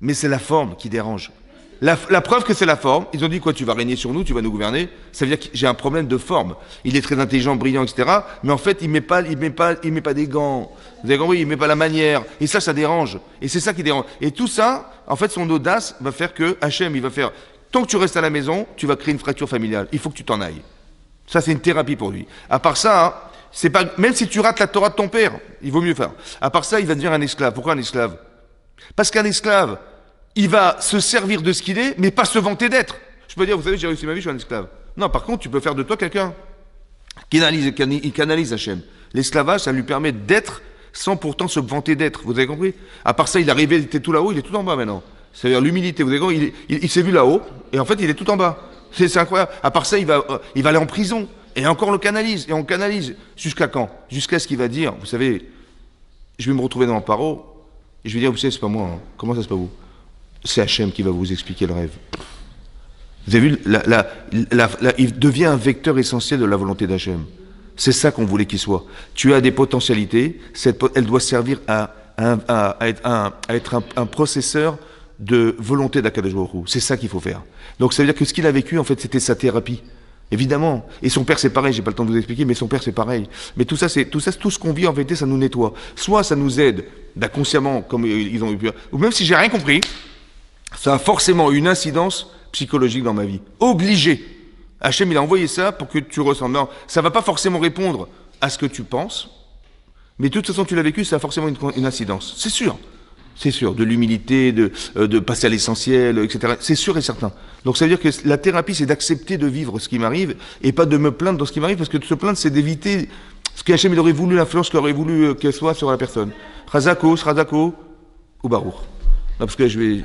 mais c'est la forme qui dérange. La preuve que c'est la forme, ils ont dit quoi, tu vas régner sur nous, tu vas nous gouverner, ça veut dire que j'ai un problème de forme. Il est très intelligent, brillant, etc. Mais en fait, il met pas des gants. Vous avez compris, il met pas la manière. Et ça dérange. Et c'est ça qui dérange. Et tout ça, en fait, son audace va faire que Hachem, il va faire, tant que tu restes à la maison, tu vas créer une fracture familiale. Il faut que tu t'en ailles. Ça, c'est une thérapie pour lui. À part ça, hein, c'est pas, même si tu rates la Torah de ton père, il vaut mieux faire. À part ça, il va devenir un esclave. Pourquoi un esclave? Parce qu'un esclave, il va se servir de ce qu'il est, mais pas se vanter d'être. Je peux dire, vous savez, j'ai réussi ma vie, je suis un esclave. Non, par contre, tu peux faire de toi quelqu'un qui canalise Hachem. L'esclavage, ça lui permet d'être sans pourtant se vanter d'être. Vous avez compris? À part ça, il arrivait, il était tout là-haut, il est tout en bas maintenant. C'est-à-dire l'humilité. Vous avez compris? Il s'est vu là-haut, et en fait, il est tout en bas. C'est incroyable. À part ça, il va aller en prison. Et encore on le canalise. Et on canalise. Jusqu'à quand? Jusqu'à ce qu'il va dire, vous savez, je vais me retrouver dans le paro, et je vais dire, vous savez, c'est pas moi. Hein. Comment ça, c'est pas vous? C'est Hachem qui va vous expliquer le rêve. Vous avez vu, il devient un vecteur essentiel de la volonté d'Hachem. C'est ça qu'on voulait qu'il soit. Tu as des potentialités, elle doit servir à être un processeur de volonté d'Akadosh Baruch Hu. C'est ça qu'il faut faire. Donc ça veut dire que ce qu'il a vécu, en fait, c'était sa thérapie. Évidemment. Et son père, c'est pareil, j'ai pas le temps de vous expliquer, mais son père, c'est pareil. Mais tout ce qu'on vit, en vérité, ça nous nettoie. Soit ça nous aide, consciemment, comme ils ont eu pu, ou même si j'ai rien compris, ça a forcément une incidence psychologique dans ma vie. Obligé. Hachem, il a envoyé ça pour que tu ressentes. Non, ça va pas forcément répondre à ce que tu penses, mais de toute façon, tu l'as vécu, ça a forcément une incidence. C'est sûr. C'est sûr. De l'humilité, de passer à l'essentiel, etc. C'est sûr et certain. Donc ça veut dire que la thérapie, c'est d'accepter de vivre ce qui m'arrive et pas de me plaindre dans ce qui m'arrive, parce que de se plaindre, c'est d'éviter ce qu'Hachem, il aurait voulu, l'influence qu'il aurait voulu qu'elle soit sur la personne. Chazako ou Baruch. Non, parce que je vais...